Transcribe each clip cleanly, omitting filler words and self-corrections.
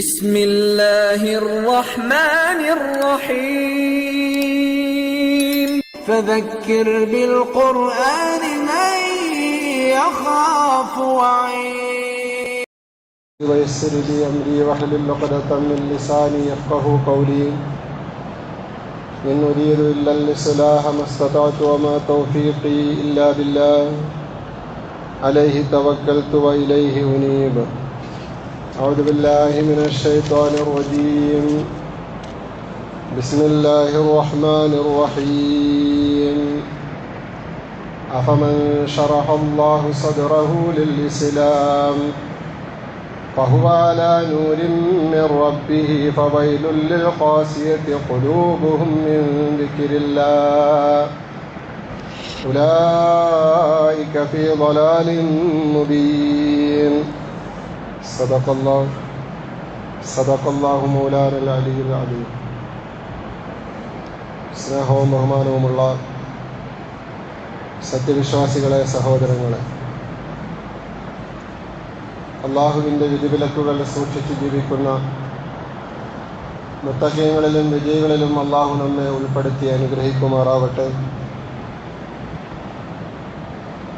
بسم الله الرحمن الرحيم فذكر بالقرآن من يخاف وعيد ويسر لي أمري واحلل عقدة من لساني يفقهوا قولي إن أريد إلا الإصلاح ما استطعت وما توفيقي إلا بالله عليه توكلت وإليه أنيب. أعوذ بالله من الشيطان الرجيم. بسم الله الرحمن الرحيم. أفمن شرح الله صدره للإسلام فهو على نور من ربه فويل للقاسية قلوبهم من ذكر الله أولئك في ضلال مبين. صدق الله مولانا العلي العظيم. സ്നേഹവും ബഹുമാനവുമുള്ള സത്യവിശ്വാസികളെ, സഹോദരങ്ങളെ, അള്ളാഹുവിൻ്റെ വിധിവിലക്കുകൾ സൂക്ഷിച്ച് ജീവിക്കുന്ന മുത്തഖീങ്ങളിലും വിജയികളിലും അള്ളാഹു നമ്മെ ഉൾപ്പെടുത്തി അനുഗ്രഹിക്കുമാറാവട്ടെ.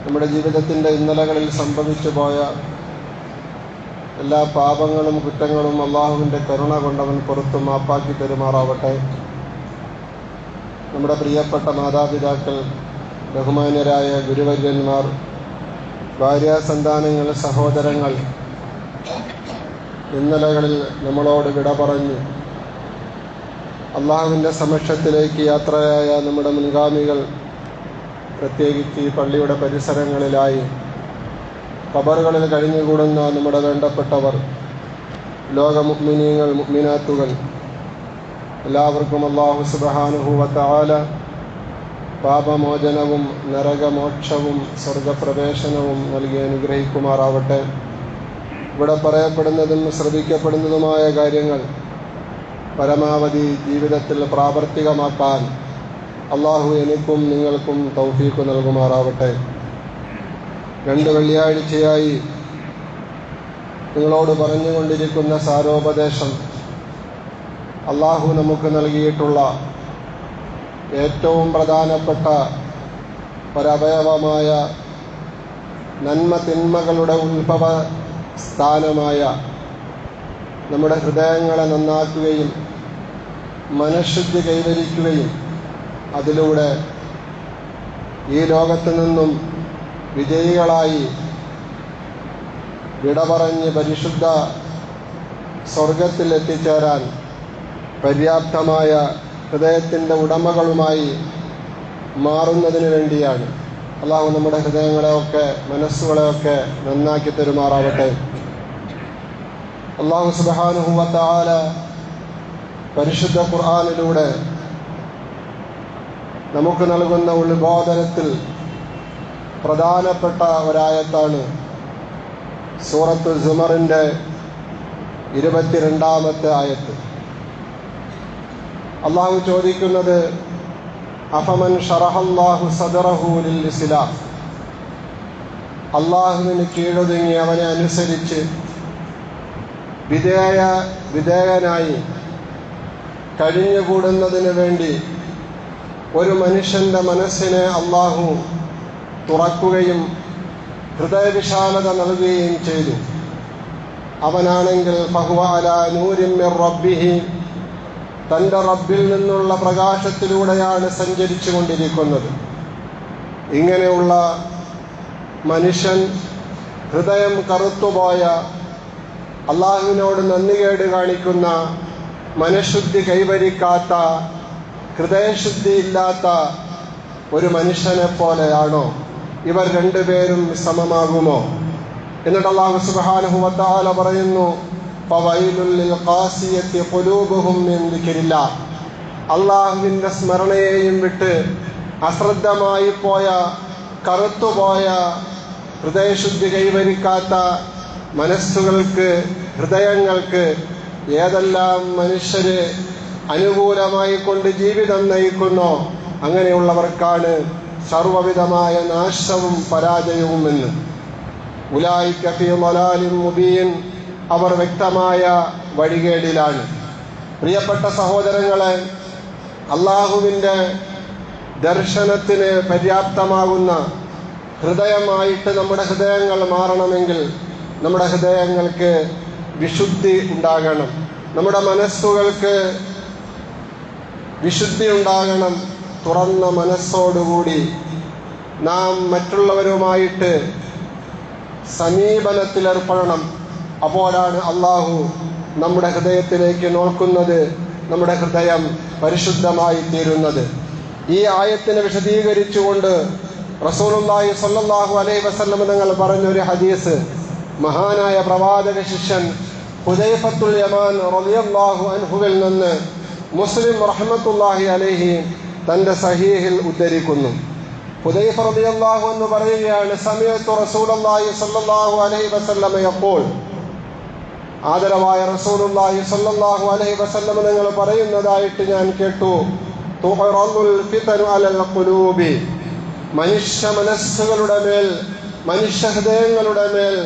നമ്മുടെ ജീവിതത്തിൻ്റെ ഇന്നലകളിൽ സംഭവിച്ചു പോയ എല്ലാ പാപങ്ങളും കുറ്റങ്ങളും അള്ളാഹുവിൻ്റെ കരുണ കൊണ്ടവൻ പുറത്തു മാപ്പാക്കി തരുമാറാവട്ടെ. നമ്മുടെ പ്രിയപ്പെട്ട മാതാപിതാക്കൾ, ബഹുമാന്യരായ ഗുരുവര്യന്മാർ, ഭാര്യാസന്താനങ്ങൾ, സഹോദരങ്ങൾ ഇന്നലകളിൽ നമ്മളോട് വിട പറഞ്ഞ് അള്ളാഹുവിൻ്റെ സമക്ഷത്തിലേക്ക് യാത്രയായ നമ്മുടെ മുൻഗാമികൾ, പ്രത്യേകിച്ച് ഈ പള്ളിയുടെ പരിസരങ്ങളിലായി ഖബറുകളിൽ കഴിഞ്ഞുകൂടുന്ന നമ്മുടെ വേണ്ടപ്പെട്ടവർ, ലോക മുഅ്മിനീങ്ങൾ, മുഅ്മിനാത്തുകൾ, എല്ലാവർക്കും അല്ലാഹു സുബ്ഹാനഹു വ തആല പാപമോചനവും നരകമോക്ഷവും സ്വർഗപ്രവേശനവും നൽകി അനുഗ്രഹിക്കുമാറാവട്ടെ. ഇവിടെ പറയപ്പെടുന്നതും ശ്രദ്ധിക്കപ്പെടുന്നതുമായ കാര്യങ്ങൾ പരമാവധി ജീവിതത്തിൽ പ്രാവർത്തികമാക്കാൻ അള്ളാഹു എനിക്കും നിങ്ങൾക്കും തൗഫീഖ് നൽകുമാറാവട്ടെ. 2 വെള്ളിയാഴ്ചയായി നിങ്ങളോട് പറഞ്ഞുകൊണ്ടിരിക്കുന്ന സാരോപദേശം അള്ളാഹു നമുക്ക് നൽകിയിട്ടുള്ള ഏറ്റവും പ്രധാനപ്പെട്ട ഒരവയവമായ നന്മ തിന്മകളുടെ ഉത്ഭവ സ്ഥാനമായ നമ്മുടെ ഹൃദയങ്ങളെ നന്നാക്കുകയും മനഃശുദ്ധി കൈവരിക്കുകയും അതിലൂടെ ഈ ലോകത്തു നിന്നും വിജയികളായി വിട പറഞ്ഞ് പരിശുദ്ധ സ്വർഗത്തിൽ എത്തിച്ചേരാൻ പര്യാപ്തമായ ഹൃദയത്തിൻ്റെ ഉടമകളുമായി മാറുന്നതിന് വേണ്ടിയാണ്. അള്ളാഹു നമ്മുടെ ഹൃദയങ്ങളെയൊക്കെ മനസ്സുകളെയൊക്കെ നന്നാക്കി തരുമാറാവട്ടെ. അള്ളാഹു സുബ്ഹാനഹു വ തആല പരിശുദ്ധ ഖുർആനിലൂടെ നമുക്ക് നൽകുന്ന ഉത്ബോധനത്തിൽ പ്രധാനപ്പെട്ട ഒരായത്താണ് സൂറത്തു സുമറിൻ്റെ 22-ാമത്തെ ആയത്ത്. അള്ളാഹു ചോദിക്കുന്നത്, അഫമൻ ശറഹല്ലാഹു സദറഹു ലിൽ ഇസ്ലാം, അള്ളാഹുവിന് കീഴൊതുങ്ങി അവനെ അനുസരിച്ച് വിധേയനായി കഴിഞ്ഞുകൂടുന്നതിന് വേണ്ടി ഒരു മനുഷ്യൻ്റെ മനസ്സിനെ അള്ളാഹു തുറക്കുകയും ഹൃദയവിശാലത നൽകുകയും ചെയ്തു. അവനാണെങ്കിൽ ഫഹുവ അലാ നൂരിൻ മിർ റബ്ബിഹി, തൻ്റെ റബ്ബിൽ നിന്നുള്ള പ്രകാശത്തിലൂടെയാണ് സഞ്ചരിച്ചു കൊണ്ടിരിക്കുന്നത്. ഇങ്ങനെയുള്ള മനുഷ്യൻ ഹൃദയം കറുത്തുപോയ, അള്ളാഹുവിനോട് നന്ദികേട് കാണിക്കുന്ന, മനഃശുദ്ധി കൈവരിക്കാത്ത, ഹൃദയശുദ്ധി ഇല്ലാത്ത ഒരു മനുഷ്യനെ പോലെയാണോ? ഇവർ 2 പേരും സമമാകുമോ? എന്നിട്ട് അല്ലാഹു സുബ്ഹാനഹു വ തആല പറയുന്നു, ഫവൈലുൽ ലിൽ ഖാസിയത്തി ഖുലൂബുഹും മിൻ ദിക്രില്ലാഹ്, അള്ളാഹുവിൻ്റെ സ്മരണയെയും വിട്ട് അശ്രദ്ധമായി പോയ, കറുത്തുപോയ, ഹൃദയശുദ്ധി കൈവരിക്കാത്ത മനസ്സുകൾക്ക്, ഹൃദയങ്ങൾക്ക് ഏതെല്ലാം മനുഷ്യര് അനുകൂലമായി കൊണ്ട് ജീവിതം നയിക്കുന്നോ അങ്ങനെയുള്ളവർക്കാണ് സർവവിധമായ നാശവും പരാജയവുമെന്ന്. ഉലൈക ഫീ ളലാലിൻ മുബീൻ, അവർ വ്യക്തമായ വഴികേടിലാണ്. പ്രിയപ്പെട്ട സഹോദരങ്ങളെ, അള്ളാഹുവിൻ്റെ ദർശനത്തിന് പര്യാപ്തമാകുന്ന ഹൃദയമായിട്ട് നമ്മുടെ ഹൃദയങ്ങൾ മാറണമെങ്കിൽ നമ്മുടെ ഹൃദയങ്ങൾക്ക് വിശുദ്ധി ഉണ്ടാകണം, നമ്മുടെ മനസ്സുകൾക്ക് വിശുദ്ധി ഉണ്ടാകണം. തുറന്ന മനസ്സോടുകൂടി നാം മറ്റുള്ളവരുമായിട്ട് സമീപനത്തിലേർപ്പെടണം. അപ്പോഴാണ് അള്ളാഹു നമ്മുടെ ഹൃദയത്തിലേക്ക് നോക്കുന്നത്, നമ്മുടെ ഹൃദയം പരിശുദ്ധമായി തീരുന്നത്. ഈ ആയത്തിനെ വിശദീകരിച്ചുകൊണ്ട് റസൂലുള്ളാഹി സ്വല്ലല്ലാഹു അലൈഹി വസല്ലം തങ്ങൾ പറഞ്ഞൊരു ഹദീസ് മഹാനായ പ്രവാചക ശിഷ്യൻ ഹുദൈഫത്തുൽ യമാൻ റളിയല്ലാഹു അൻഹുവിൽ നിന്ന് മുസ്ലിം റഹ്മത്തുള്ളാഹി അലൈഹി തൻ്റെ സഹീഹിൽ ഉദ്ധരിക്കുന്നു. ഹുദൈഫ റളിയല്ലാഹു അൻഹു പറയുകയാണ്, സമയത്തു റസൂലുള്ളാഹി സ്വല്ലല്ലാഹു അലൈഹി വസല്ലം യഖൂൽ, ആദരവായ റസൂലുള്ളാഹി സ്വല്ലല്ലാഹു അലൈഹി വസല്ലം തങ്ങൾ പറയുന്നതായിട്ട് ഞാൻ കേട്ടു, തുഹറലുൽ ഫിതനു അലൽ ഖുലൂബി, മനുഷ്യ മനസ്സുകളുടെ മേൽ, മനുഷ്യ ഹൃദയങ്ങളുടെ മേൽ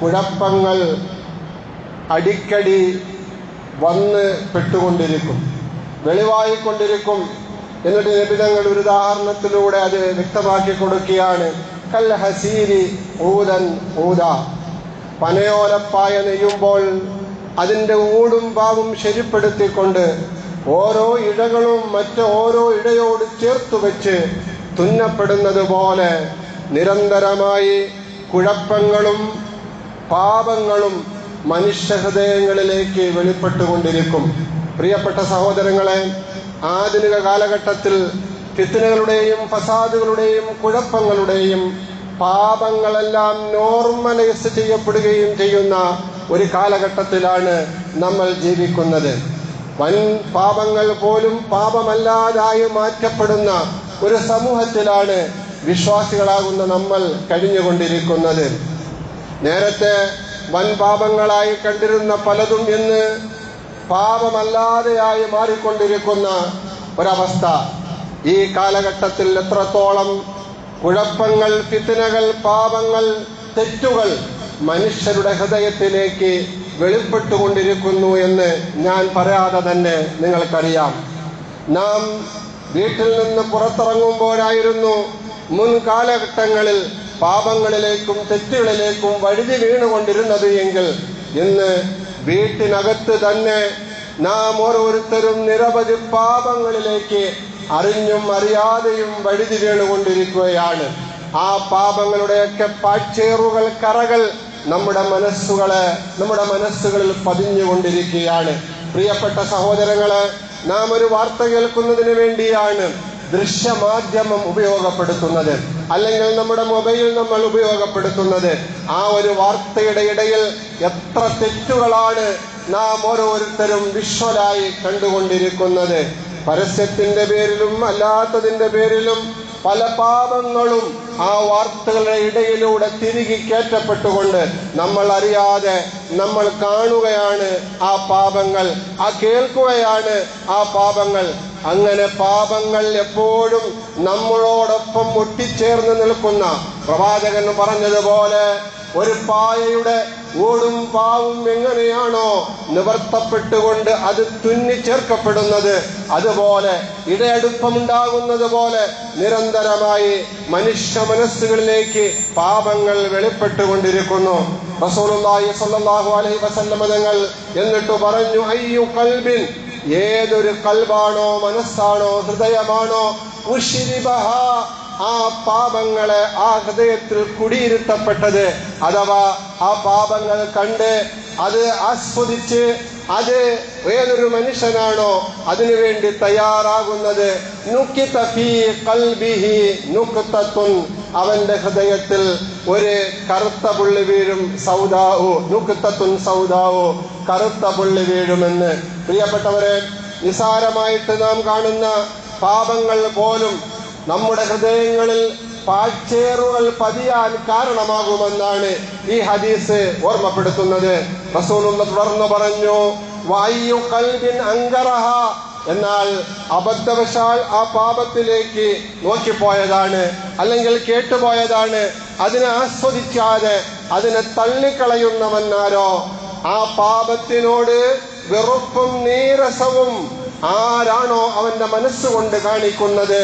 കുഴപ്പങ്ങൾ അടിക്കടി വന്ന് പെട്ടുകൊണ്ടിരിക്കും, വെളിവായിക്കൊണ്ടിരിക്കും. എന്നിട്ട് നബി തങ്ങൾ ഒരു ഉദാഹരണത്തിലൂടെ അത് വ്യക്തമാക്കി കൊടുക്കുകയാണ്. കൽ ഹസീരി ഊദൻ ഊദ, പനയോലപ്പായ നെയ്യുമ്പോൾ അതിൻ്റെ ഊടും പാവും ശരിപ്പെടുത്തിക്കൊണ്ട് ഓരോ ഇഴകളും ഓരോ ഇഴയോട് ചേർത്തു വെച്ച് തുന്നപ്പെടുന്നത് പോലെ നിരന്തരമായി കുഴപ്പങ്ങളും പാപങ്ങളും മനുഷ്യ ഹൃദയങ്ങളിലേക്ക് വെളിപ്പെട്ടുകൊണ്ടിരിക്കും. പ്രിയപ്പെട്ട സഹോദരങ്ങളെ, ആധുനിക കാലഘട്ടത്തിൽ ഫിത്നകളുടെയും ഫസാദുകളുടെയും കുഴപ്പങ്ങളുടെയും പാപങ്ങളെല്ലാം നോർമലൈസ് ചെയ്യപ്പെടുകയും ചെയ്യുന്ന ഒരു കാലഘട്ടത്തിലാണ് നമ്മൾ ജീവിക്കുന്നത്. വൻ പാപങ്ങൾ പോലും പാപമല്ലാതായി മാറ്റപ്പെടുന്ന ഒരു സമൂഹത്തിലാണ് വിശ്വാസികളാകുന്ന നമ്മൾ കഴിഞ്ഞുകൊണ്ടിരിക്കുന്നത്. നേരത്തെ വൻ പാപങ്ങളായി കണ്ടിരുന്ന പലതും ഇന്ന് പാപമല്ലാതെയായി മാറിക്കൊണ്ടിരിക്കുന്ന ഒരവസ്ഥ. ഈ കാലഘട്ടത്തിൽ എത്രത്തോളം കുഴപ്പങ്ങൾ, ഫിത്നകൾ, പാപങ്ങൾ, തെറ്റുകൾ മനുഷ്യരുടെ ഹൃദയത്തിലേക്ക് വെളിപ്പെട്ടുകൊണ്ടിരിക്കുന്നു എന്ന് ഞാൻ പറയാതെ തന്നെ നിങ്ങൾക്കറിയാം. നാം വീട്ടിൽ നിന്ന് പുറത്തിറങ്ങുമ്പോഴായിരുന്നു മുൻകാലഘട്ടങ്ങളിൽ പാപങ്ങളിലേക്കും തെറ്റുകളിലേക്കും വഴുതി വീണുകൊണ്ടിരുന്നത് എങ്കിൽ ഇന്ന് വീട്ടിനകത്ത് തന്നെ നാം ഓരോരുത്തരും നിരവധി പാപങ്ങളിലേക്ക് അറിഞ്ഞും അറിയാതെയും വഴുതി വീണുകൊണ്ടിരിക്കുകയാണ്. ആ പാപങ്ങളുടെയൊക്കെ പാഴ്ചേറുകൾ, കറകൾ നമ്മുടെ മനസ്സുകളിൽ പതിഞ്ഞുകൊണ്ടിരിക്കുകയാണ്. പ്രിയപ്പെട്ട സഹോദരങ്ങളെ, നാം ഒരു വാർത്ത കേൾക്കുന്നതിന് വേണ്ടിയാണ് ദൃശ്യമാധ്യമം ഉപയോഗപ്പെടുത്തുന്നത്, അല്ലെങ്കിൽ നമ്മുടെ മൊബൈൽ നമ്മൾ ഉപയോഗപ്പെടുത്തുന്നത്. ആ ഒരു വാർത്തയുടെ ഇടയിൽ എത്ര തെറ്റുകളാണ് നാം ഓരോരുത്തരും വിഷ്വലായി കണ്ടുകൊണ്ടിരിക്കുന്നത്. പരസ്യത്തിന്റെ പേരിലും അല്ലാത്തതിന്റെ പേരിലും പല പാപങ്ങളും ആ വാർത്തകളുടെ ഇടയിലൂടെ തിരികെ കയറ്റപ്പെട്ടുകൊണ്ട് നമ്മൾ അറിയാതെ നമ്മൾ കാണുകയാണ് ആ പാപങ്ങൾ, കേൾക്കുകയാണ് ആ പാപങ്ങൾ. അങ്ങനെ പാപങ്ങൾ എപ്പോഴും നമ്മളോടൊപ്പം ഒട്ടിച്ചേർന്ന് നിൽക്കുന്ന, പ്രവാചകൻ പറഞ്ഞതുപോലെ ഒരു പായയുടെ ഓടും പാവും എങ്ങനെയാണോ നിവർത്തപ്പെട്ടുകൊണ്ട് അത് തുന്നിച്ചേർക്കപ്പെടുന്നത്, അതുപോലെ ഇടയടുപ്പമുണ്ടാകുന്നത് പോലെ നിരന്തരമായി മനുഷ്യ മനസ്സുകളിലേക്ക് പാപങ്ങൾ വെളിപ്പെട്ടുകൊണ്ടിരിക്കുന്നു. റസൂലുള്ളാഹി സ്വല്ലല്ലാഹു അലൈഹി വസല്ലം തങ്ങൾ എന്നിട്ട് പറഞ്ഞു, അയ്യു ഖൽബിൻ, ഏതൊരു കൽബാണോ, മനസ്സാണോ, ഹൃദയമാണോ, ഉശ്രിബഹ, ആ പാപങ്ങളെ ആ ഹൃദയത്തിൽ കുടിയിരുത്തപ്പെട്ടത്, അഥവാ ആ പാപങ്ങൾ കണ്ട് അത് ആസ്വദിച്ച് അത് ഏതൊരു മനുഷ്യനാണോ അതിനുവേണ്ടി തയ്യാറാകുന്നത്, നുക്കിത ഫീ ഖൽബിഹി നുക്തത്തുൻ, അവന്റെ ഹൃദയത്തിൽ ഒരു കറുത്ത പുള്ളി വീഴും. സൗദാഉ നുക്തത്തുൻ സൗദാഉ, കറുത്ത പുള്ളി വീഴുമെന്ന്. പ്രിയപ്പെട്ടവരെ, നിസാരമായിട്ട് നാം കാണുന്ന പാപങ്ങൾ പോലും നമ്മുടെ ഹൃദയങ്ങളിൽ പാഴ്ചേറുകൾ പതിയാൻ കാരണമാകുമെന്നാണ് ഈ ഹദീസ് ഓർമ്മപ്പെടുത്തുന്നത്. റസൂലുള്ളാഹി തുടർന്ന് പറഞ്ഞു, വഅയ്യു ഖൽബിൻ അൻകറഹ, എന്നാൽ അബദ്ധവശാൽ ആ പാപത്തിലേക്ക് നോക്കിപ്പോയതാണ്, അല്ലെങ്കിൽ കേട്ടുപോയതാണ്, അതിനെ ആസ്വദിക്കാതെ അതിനെ തള്ളിക്കളയുന്നവനാരോ ആ പാപത്തിനോട് വെറുപ്പും നീരസവും ആരാണോ അവന്റെ മനസ്സുകൊണ്ട് കാണിക്കുന്നത്,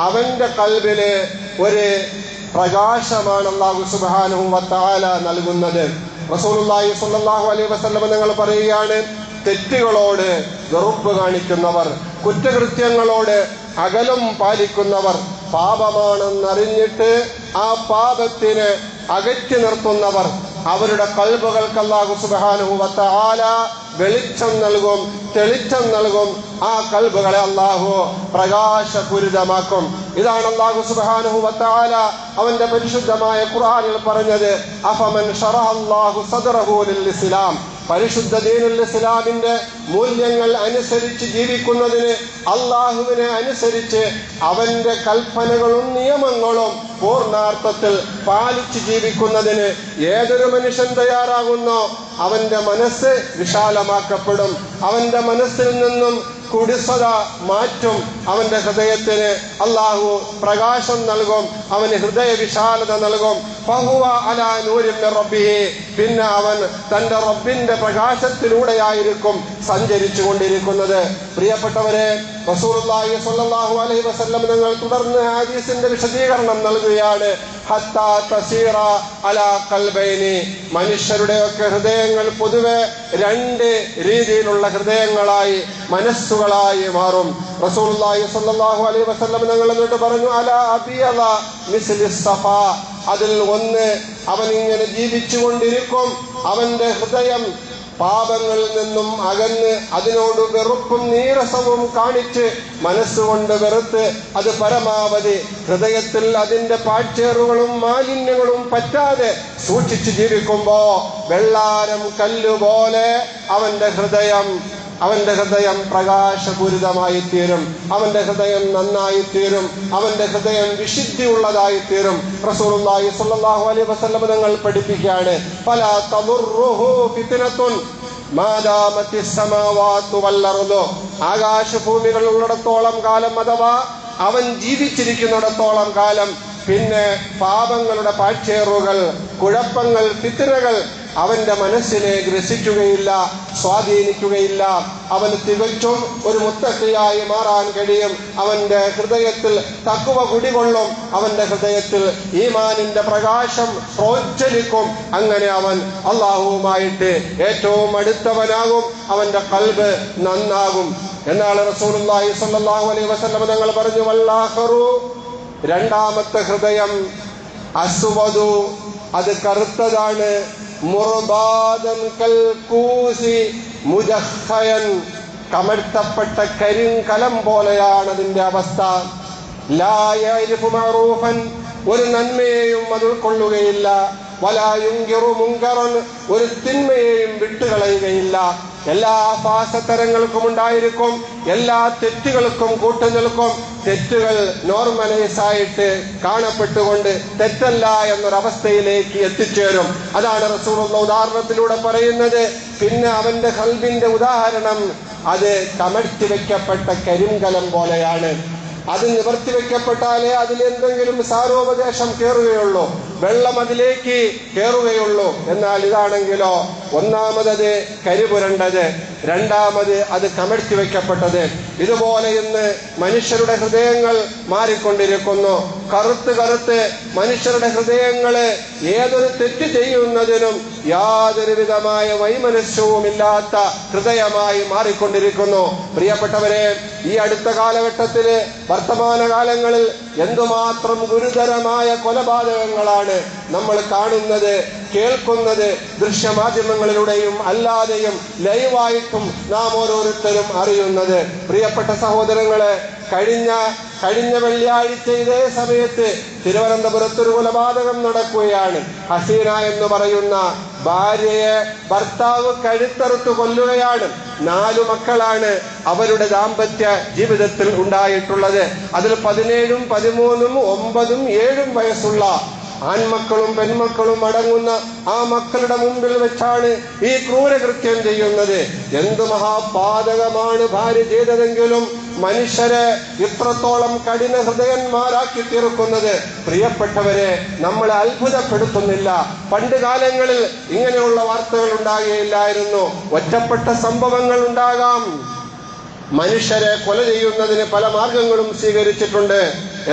അവന്റെ കൽബില് ഒരു പ്രകാശമാണ് അല്ലാഹു സുബ്ഹാനഹു വ തആല നൽകുന്നത്. റസൂലുള്ളാഹി സ്വല്ലല്ലാഹു അലൈഹി വസല്ലം നിങ്ങൾ പറയുകയാണ്, തെറ്റുകളോട് വെറുപ്പ് കാണിക്കുന്നവർ, കുറ്റകൃത്യങ്ങളോട് അകലം പാലിക്കുന്നവർ, പാപമാണെന്നറിഞ്ഞിട്ട് ആ പാപത്തിന് അകറ്റി നിർത്തുന്നവർ, അവരുടെ കൽബുകൾക്ക് അല്ലാഹു സുബ്ഹാനഹു വ തആല വെളിച്ചം നൽകും, തെളിച്ചം നൽകും. ആ കൽബുകളെ അല്ലാഹു പ്രകാശപൂരിതമാക്കും. ഇതാണ് അല്ലാഹു സുബ്ഹാനഹു വ തആല അവന്റെ പരിശുദ്ധമായ ഖുർആനിൽ പറഞ്ഞത്, അഫമൻ ശറഹല്ലാഹു സദ്റഹു ലിൽ ഇസ്ലാം. പരിശുദ്ധ ദീനുൽ ഇസ്ലാമിന്റെ മൂല്യങ്ങൾ അനുസരിച്ച് ജീവിക്കുന്നതിന്, അള്ളാഹുവിനെ അനുസരിച്ച് അവന്റെ കൽപ്പനകളും നിയമങ്ങളും പൂർണ്ണാർത്ഥത്തിൽ പാലിച്ച് ജീവിക്കുന്നതിന് ഏതൊരു മനുഷ്യൻ തയ്യാറാകുന്നോ അവന്റെ മനസ്സ് വിശാലമാക്കപ്പെടും. അവന്റെ മനസ്സിൽ നിന്നും കുടിസത മാറ്റും. അവന്റെ ഹൃദയത്തിന് അല്ലാഹു പ്രകാശം നൽകും, അവന് ഹൃദയ വിശാലത നൽകും. ഫഹുവ അലാ നൂരിൻ മിർ റബ്ബിഹി. പിന്നെ അവൻ തന്റെ റബ്ബിന്റെ പ്രകാശത്തിലൂടെയായിരിക്കും സഞ്ചരിച്ചു കൊണ്ടിരിക്കുന്നത്. പ്രിയപ്പെട്ടവരെ, റസൂലുള്ളാഹി സ്വല്ലല്ലാഹു അലൈഹി വസല്ലം നിങ്ങൾ തുടർന്ന് ഹദീസിന്റെ വിശദീകരണം നൽകുകയാണ്. ഹത്താ തസീറ അലാ ഖൽബൈനി. മനുഷ്യരുടെയൊക്കെ ഹൃദയങ്ങൾ പൊതുവെ രണ്ട് രീതിയിലുള്ള ഹൃദയങ്ങളായി, മനസ്സുകളായി മാറും. റസൂലുള്ളാഹി സ്വല്ലല്ലാഹു അലൈഹി വസല്ലം നിങ്ങൾ എന്നിട്ട് പറഞ്ഞു, അലാ അബിയദ മിസ്ലി സഫാ. അതിൽ ഒന്ന്, അവൻ ഇങ്ങനെ ജീവിച്ചു കൊണ്ടിരിക്കും, അവന്റെ ഹൃദയം പാപങ്ങളിൽ നിന്നും അകന്ന് അതിനോട് വെറുപ്പും നീരസവും കാണിച്ച് മനസ്സുകൊണ്ട് വെറുത്ത് അത് പരമാവധി ഹൃദയത്തിൽ അതിന്റെ പാഴ്ചേറുകളും മാലിന്യങ്ങളും പറ്റാതെ സൂക്ഷിച്ച് ജീവിക്കുമ്പോ വെള്ളാരം കല്ലുപോലെ അവന്റെ ഹൃദയം പ്രകാശപൂരിതമായി തീരും. അവന്റെ ഹൃദയം നന്നായി തീരും. അവന്റെ ഹൃദയം വിശുദ്ധി ഉള്ളതായി തീരും. റസൂലുള്ളാഹി സ്വല്ലല്ലാഹു അലൈഹി വസല്ലം തങ്ങൾ പഠിപ്പിക്കുകയാണ്, ഫലാ തദുറുഹു ഫിത്നത്തുൻ മാ ദാമത്തിസ് സമാവാതു വൽ അർദു. ആകാശഭൂമികൾ ഉള്ളിടത്തോളം കാലം, അഥവാ അവൻ ജീവിച്ചിരിക്കുന്നിടത്തോളം കാലം പിന്നെ പാപങ്ങളുടെ പാഴ്ചേറുകൾ, കുഴപ്പങ്ങൾ, ഫിത്നകൾ അവന്റെ മനസ്സിനെ ഗ്രസിക്കുകയില്ല, സ്വാധീനിക്കുകയില്ല. അവന് തികച്ചും ഒരു മുത്തഖിയായി മാറാൻ കഴിയും. അവന്റെ ഹൃദയത്തിൽ തഖ്വ കുടികൊള്ളും. അവന്റെ ഹൃദയത്തിൽ ഈമാനിന്റെ പ്രകാശം പ്രോജ്വലിക്കും. അങ്ങനെ അവൻ അല്ലാഹുവുമായിട്ട് ഏറ്റവും അടുത്തവനാകും. അവന്റെ ഖൽബ് നന്നാകും. എന്നാണ് റസൂലുള്ളാഹി സ്വല്ലല്ലാഹു അലൈഹി വസല്ലം തങ്ങൾ പറഞ്ഞു, വല്ലാഖറു. രണ്ടാമത്തെ ഹൃദയം അസ്വദു, അത് കറുത്തതാണ്. മുർബാദൻ കൽ കൂസി മുജഖയൻ, കമഴ്ത്തപ്പെട്ട കരിങ്കലം പോലെയാണ് അതിന്റെ അവസ്ഥ. ലാ യഅരിഫു മഅറൂഫൻ, ഒരു നന്മയെയും അത് ഉൾക്കൊള്ളുകയില്ല. വലാ യുൻകിറു മുൻകറൻ, ഒരു തിന്മയെയും വിട്ടുകളയുകയില്ല. എല്ലാ ഫാസത്തരങ്ങൾക്കും ഉണ്ടായിരിക്കും, എല്ലാ തെറ്റുകൾക്കും കൂട്ടുനിൽക്കും. തെറ്റുകൾ നോർമലൈസായിട്ട് കാണപ്പെട്ടുകൊണ്ട് തെറ്റല്ല എന്നൊരവസ്ഥയിലേക്ക് എത്തിച്ചേരും. അതാണ് റസൂലുള്ള ഉദാഹരണത്തിലൂടെ പറയുന്നത്. പിന്നെ അവന്റെ ഖൽബിന്റെ ഉദാഹരണം, അത് കമഴ്ത്തി വെക്കപ്പെട്ട കരിങ്കലം പോലെയാണ്. അത് നിവർത്തി വെക്കപ്പെട്ടാലേ അതിലെന്തെങ്കിലും സാരോപദേശം കയറുകയുള്ളൂ, വെള്ളം അതിലേക്ക് കയറുകയുള്ളൂ. എന്നാൽ ഇതാണെങ്കിലോ, ഒന്നാമത് കരിപുരണ്ടത്, രണ്ടാമത് അത് കമഴ്ത്തി വെക്കപ്പെട്ടത്. ഇതുപോലെ ഇന്ന് മനുഷ്യരുടെ ഹൃദയങ്ങൾ മാറിക്കൊണ്ടിരിക്കുന്നു. കറുത്ത് മനുഷ്യരുടെ ഹൃദയങ്ങള് ഏതൊരു തെറ്റ് ചെയ്യുന്നതിനും യാതൊരു വിധമായ വൈമനസ്യവുമില്ലാത്ത ഹൃദയമായി മാറിക്കൊണ്ടിരിക്കുന്നു. പ്രിയപ്പെട്ടവരെ, ഈ അടുത്ത കാലഘട്ടത്തില്, വർത്തമാനകാലങ്ങളിൽ എന്തുമാത്രം ഗുരുതരമായ കൊലപാതകങ്ങളാണ് നമ്മൾ കാണുന്നത്, കേൾക്കുന്നത്. ദൃശ്യമാധ്യമങ്ങളിലൂടെയും അല്ലാതെയും ലൈവായിട്ടും നാം ഓരോരുത്തരും അറിയുന്നത്. പ്രിയപ്പെട്ട സഹോദരങ്ങളെ, കഴിഞ്ഞ വെള്ളിയാഴ്ച ഇതേ സമയത്ത് തിരുവനന്തപുരത്തൊരു കൊലപാതകം നടക്കുകയാണ്. ഹസീന എന്ന് പറയുന്ന ഭാര്യയെ ഭർത്താവ് കഴുത്തറുത്ത് കൊല്ലുകയാണ്. 4 മക്കളാണ് അവരുടെ ദാമ്പത്യ ജീവിതത്തിൽ ഉണ്ടായിട്ടുള്ളത്. അതിൽ 17, 13, 9, 7 വയസ്സുള്ള ആൺമക്കളും പെൺമക്കളും അടങ്ങുന്ന ആ മക്കളുടെ മുമ്പിൽ വെച്ചാണ് ഈ ക്രൂരകൃത്യം ചെയ്യുന്നത്. എന്ത് മഹാപാതകമാണ് ഭാര്യ ചെയ്തതെങ്കിലും മനുഷ്യരെ ഇത്രത്തോളം കഠിന ഹൃദയന്മാരാക്കി തീർക്കുന്നത് പ്രിയപ്പെട്ടവരെ നമ്മളെ അത്ഭുതപ്പെടുത്തുന്നില്ല. പണ്ട് കാലങ്ങളിൽ ഇങ്ങനെയുള്ള വാർത്തകൾ ഉണ്ടാകുകയില്ലായിരുന്നു. ഒറ്റപ്പെട്ട സംഭവങ്ങൾ ഉണ്ടാകാം. മനുഷ്യരെ കൊല ചെയ്യുന്നതിന് പല മാർഗങ്ങളും സ്വീകരിച്ചിട്ടുണ്ട്.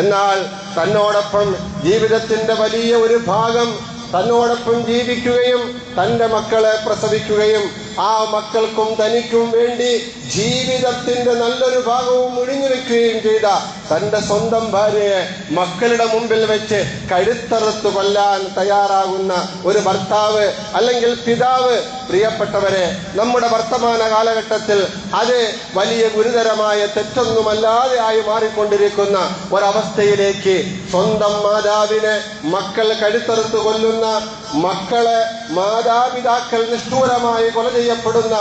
എന്നാൽ തന്നോടൊപ്പം ജീവിതത്തിന്റെ വലിയ ഒരു ഭാഗം തന്നോടൊപ്പം ജീവിക്കുകയും തന്റെ മക്കളെ പ്രസവിക്കുകയും ആ മക്കൾക്കും തനിക്കും വേണ്ടി ജീവിതത്തിന്റെ നല്ലൊരു ഭാഗവും ഒഴിഞ്ഞു വെക്കുകയും ചെയ്ത തന്റെ സ്വന്തം ഭാര്യയെ മക്കളുടെ മുമ്പിൽ വെച്ച് കഴുത്തറുത്ത് കൊല്ലാൻ തയ്യാറാകുന്ന ഒരു ഭർത്താവ് അല്ലെങ്കിൽ പിതാവ്, പ്രിയപ്പെട്ടവരെ, നമ്മുടെ വർത്തമാന കാലഘട്ടത്തിൽ അത് വലിയ ഗുരുതരമായ തെറ്റൊന്നുമല്ലാതെ ആയി മാറിക്കൊണ്ടിരിക്കുന്ന ഒരവസ്ഥയിലേക്ക് സ്വന്തം മാതാവിനെ മക്കൾ കഴുത്തറുത്ത് കൊല്ലുന്ന, മക്കളെ മാതാപിതാക്കൾ നിഷ്ഠൂരമായി കൊല ചെയ്യപ്പെടുന്ന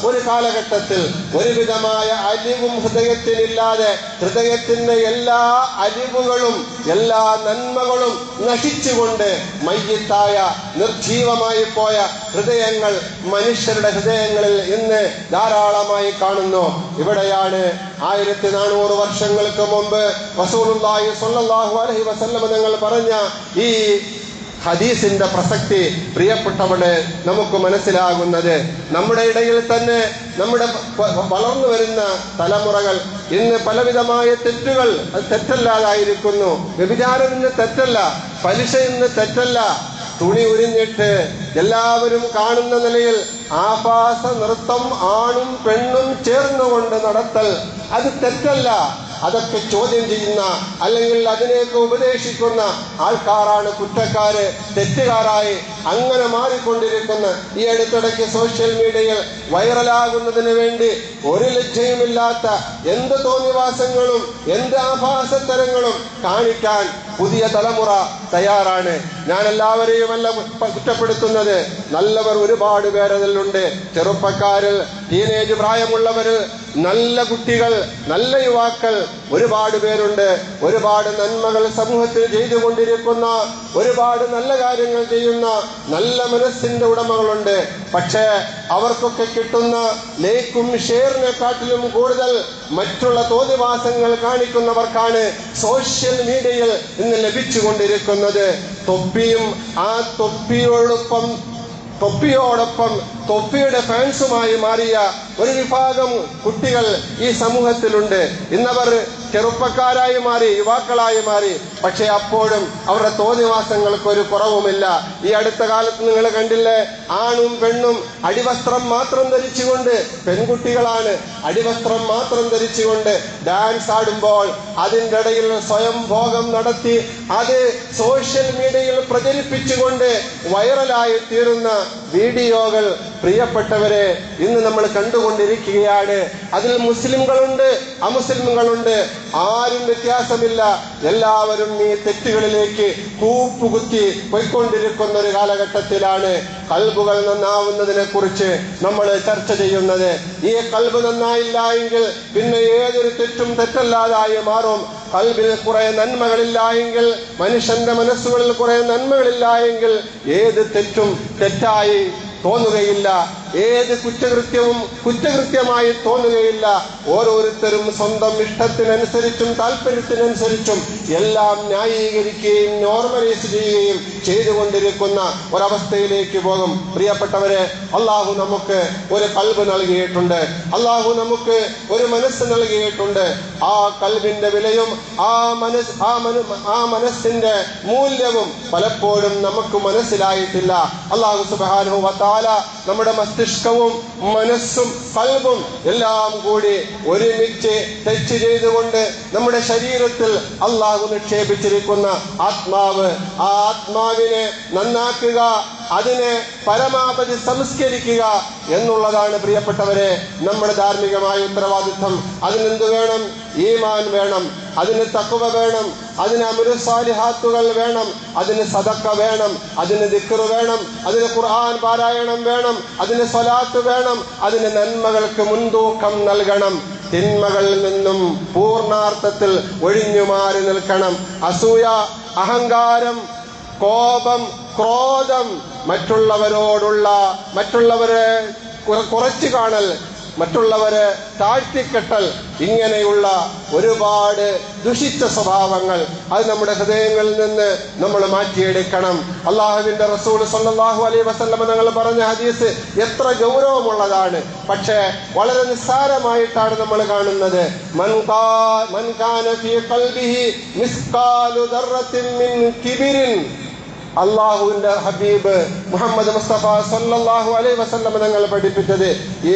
ഒരു കാലഘട്ടത്തിൽ ഒരുവിധമായ അലിവും ഹൃദയത്തിനില്ലാതെ ഹൃദയത്തിന്റെ എല്ലാ അലിവുകളും എല്ലാ നന്മകളും നശിച്ചുകൊണ്ട് മയ്യിത്തായ നിർജീവമായി പോയ ഹൃദയങ്ങൾ മനുഷ്യരുടെ ഹൃദയങ്ങളിൽ ഇന്ന് ധാരാളമായി കാണുന്നു. ഇവിടെയാണ് 1400 വർഷങ്ങൾക്ക് മുമ്പ് റസൂലുള്ളാഹി സ്വല്ലല്ലാഹു അലൈഹി വസല്ലം തങ്ങൾ പറഞ്ഞ ഈ ഹദീസിന്റെ പ്രസക്തി പ്രിയപ്പെട്ടവരെ നമുക്ക് മനസ്സിലാകുന്നത്. നമ്മുടെ ഇടയിൽ തന്നെ നമ്മുടെ വളർന്നു വരുന്ന തലമുറകൾ ഇന്ന് പലവിധമായ തെറ്റുകൾ, അത് തെറ്റല്ലാതായിരിക്കുന്നു. വ്യഭിചാരം ഇന്ന് തെറ്റല്ല, പലിശ ഇന്ന് തെറ്റല്ല. തുണി ഉരിഞ്ഞിട്ട് എല്ലാവരും കാണുന്ന നിലയിൽ ആഭാസ നൃത്തം ആണും പെണ്ണും ചേർന്നുകൊണ്ട് നടത്തൽ അത് തെറ്റല്ല. അതൊക്കെ ചോദ്യം ചെയ്യുന്ന അല്ലെങ്കിൽ അതിനെയൊക്കെ ഉപദേശിക്കുന്ന ആൾക്കാരാണ് കുറ്റക്കാര്, തെറ്റുകാരായി അങ്ങനെ മാറിക്കൊണ്ടിരിക്കുന്ന. ഈ അടുത്തിടയ്ക്ക് സോഷ്യൽ മീഡിയയിൽ വൈറലാകുന്നതിന് വേണ്ടി ഒരു ലജ്ജയുമില്ലാത്ത എന്ത് തോന്നിവാസങ്ങളും എന്ത് ആഭാസത്തരങ്ങളും കാണിക്കാൻ പുതിയ തലമുറ തയ്യാറാണ്. ഞാൻ എല്ലാവരെയുമല്ല കുറ്റപ്പെടുത്തുന്നത്. നല്ലവർ ഒരുപാട് പേരതിലുണ്ട്. ചെറുപ്പക്കാരിൽ, ടീനേജ് പ്രായമുള്ളവര്, നല്ല കുട്ടികൾ, നല്ല യുവാക്കൾ ഒരുപാട് പേരുണ്ട്. ഒരുപാട് നന്മകൾ സമൂഹത്തിൽ ചെയ്തുകൊണ്ടിരിക്കുന്ന, ഒരുപാട് നല്ല കാര്യങ്ങൾ ചെയ്യുന്ന നല്ല മനസ്സിന്റെ ഉടമകളുണ്ട്. പക്ഷേ അവർക്കൊക്കെ കിട്ടുന്ന ലൈക്കും ഷെയറിനെക്കാട്ടിലും കൂടുതൽ മറ്റുള്ള തോന്നിവാസങ്ങൾ കാണിക്കുന്നവർക്കാണ് സോഷ്യൽ മീഡിയയിൽ ഇന്ന് ലഭിച്ചുകൊണ്ടിരിക്കുന്നത്. തൊപ്പിയും ആ തൊപ്പിയോടൊപ്പം തൊപ്പിയുടെ ഫാൻസുമായി മാറിയ ഒരു വിഭാഗം കുട്ടികൾ ഈ സമൂഹത്തിലുണ്ട്. ഇന്നവർ ചെറുപ്പക്കാരായി മാറി, യുവാക്കളായി മാറി. പക്ഷെ അപ്പോഴും അവരുടെ തോന്നിവാസങ്ങൾക്ക് ഒരു കുറവുമില്ല. ഈ അടുത്ത കാലത്ത് നിങ്ങൾ കണ്ടില്ലേ, ആണും പെണ്ണും അടിവസ്ത്രം മാത്രം ധരിച്ചുകൊണ്ട്, പെൺകുട്ടികളാണ് അടിവസ്ത്രം മാത്രം ധരിച്ചുകൊണ്ട് ഡാൻസ് ആടുമ്പോൾ അതിൻ്റെ ഇടയിൽ സ്വയം ഭോഗം നടത്തി അത് സോഷ്യൽ മീഡിയയിൽ പ്രചരിപ്പിച്ചുകൊണ്ട് വൈറലായി തീരുന്ന വീഡിയോകൾ പ്രിയപ്പെട്ടവരെ ഇന്ന് നമ്മൾ കണ്ടുകൊണ്ടിരിക്കുകയാണ്. അതിൽ മുസ്ലിംകളുണ്ട്, അമുസ്ലിംകളുണ്ട്, ആരും വ്യത്യാസമില്ല. എല്ലാവരും ഈ തെറ്റുകളിലേക്ക് കൂപ്പുകുത്തി പോയിക്കൊണ്ടിരിക്കുന്ന ഒരു കാലഘട്ടത്തിലാണ് കൽബുകൾ നന്നാവുന്നതിനെ കുറിച്ച് നമ്മൾ ചർച്ച ചെയ്യുന്നത്. ഈ കൽബ് നന്നായില്ല എങ്കിൽ പിന്നെ ഏതൊരു തെറ്റും തെറ്റല്ലാതായി മാറും. കൽബിൽ കുറെ നന്മകളില്ല എങ്കിൽ, മനുഷ്യന്റെ മനസ്സുകളിൽ കുറെ നന്മകളില്ല എങ്കിൽ ഏത് തെറ്റും തെറ്റായി തോന്നുകയില്ല, ഏത് കുറ്റകൃത്യവും കുറ്റകൃത്യമായി തോന്നുകയില്ല. ഓരോരുത്തരും സ്വന്തം ഇഷ്ടത്തിനനുസരിച്ചും താല്പര്യത്തിനനുസരിച്ചും എല്ലാം ന്യായീകരിക്കുകയും നോർമലൈസ് ചെയ്യുകയും ചെയ്തുകൊണ്ടിരിക്കുന്ന ഒരവസ്ഥയിലേക്ക് പോകും. പ്രിയപ്പെട്ടവരെ, അള്ളാഹു നമുക്ക് ഒരു കൽബ് നൽകിയിട്ടുണ്ട്, അള്ളാഹു നമുക്ക് ഒരു മനസ്സ് നൽകിയിട്ടുണ്ട്. ആ കൽബിന്റെ വിലയും ആ മനസ്സിന്റെ മൂല്യവും പലപ്പോഴും നമുക്ക് മനസ്സിലായിട്ടില്ല. അള്ളാഹു സുബ്ഹാനഹു വ തആല നമ്മുടെ മസ്തിഷ്കവും മനസ്സും കൽബും എല്ലാം കൂടി ഒരുമിച്ച് ടച്ച് ചെയ്തുകൊണ്ട് നമ്മുടെ ശരീരത്തിൽ അള്ളാഹു നിക്ഷേപിച്ചിരിക്കുന്ന ആത്മാവ്, ആ ആത്മാവിനെ നന്നാക്കുക, അതിനെ പരമാവധി സംസ്കരിക്കുക എന്നുള്ളതാണ് പ്രിയപ്പെട്ടവരെ നമ്മുടെ ധാർമ്മികമായ ഉത്തരവാദിത്വം. അതിനെന്ത് വേണം? ഈമാൻ വേണം, അതിന് തഖ്വ വേണം, അതിന് അമലു സാലിഹാത്തുകൾ വേണം, അതിന് സദഖ വേണം, അതിന് ദിക്ർ വേണം, അതിന് ഖുർആൻ പാരായണം വേണം, അതിന് സ്വലാത്ത് വേണം, അതിന് നന്മകൾക്ക് മുൻതൂക്കം നൽകണം, തിന്മകളിൽ നിന്നും പൂർണ്ണാർത്ഥത്തിൽ ഒഴിഞ്ഞു മാറി നിൽക്കണം. അസൂയ, അഹങ്കാരം, കോപം, ക്രോധം, മറ്റുള്ളവരെ കുറച്ചു കാണൽ, മറ്റുള്ളവരെ താഴ്ത്തിക്കെട്ടൽ, ഇങ്ങനെയുള്ള ഒരുപാട് ദുഷിച്ച സ്വഭാവങ്ങൾ അത് നമ്മുടെ ഹൃദയങ്ങളിൽ നിന്ന് നമ്മൾ മാറ്റിയെടുക്കണം. അള്ളാഹുവിന്റെ റസൂൽ സല്ലല്ലാഹു അലൈഹി വസല്ലം തങ്ങൾ പറഞ്ഞ ഹദീസ് എത്ര ഗൗരവമുള്ളതാണ്. പക്ഷേ വളരെ നിസ്സാരമായിട്ടാണ് നമ്മൾ കാണുന്നത്. മൻ കാന ഫീ ഖൽബിഹി മിസ്കാലു ദർറത്തിൻ മിൻ കിബിരിൻ. അള്ളാഹുവിന്റെ ഹബീബ് മുഹമ്മദ് മുസ്തഫ സല്ലല്ലാഹു അലൈഹി വസല്ലം തങ്ങൾ പഠിപ്പിച്ചത്,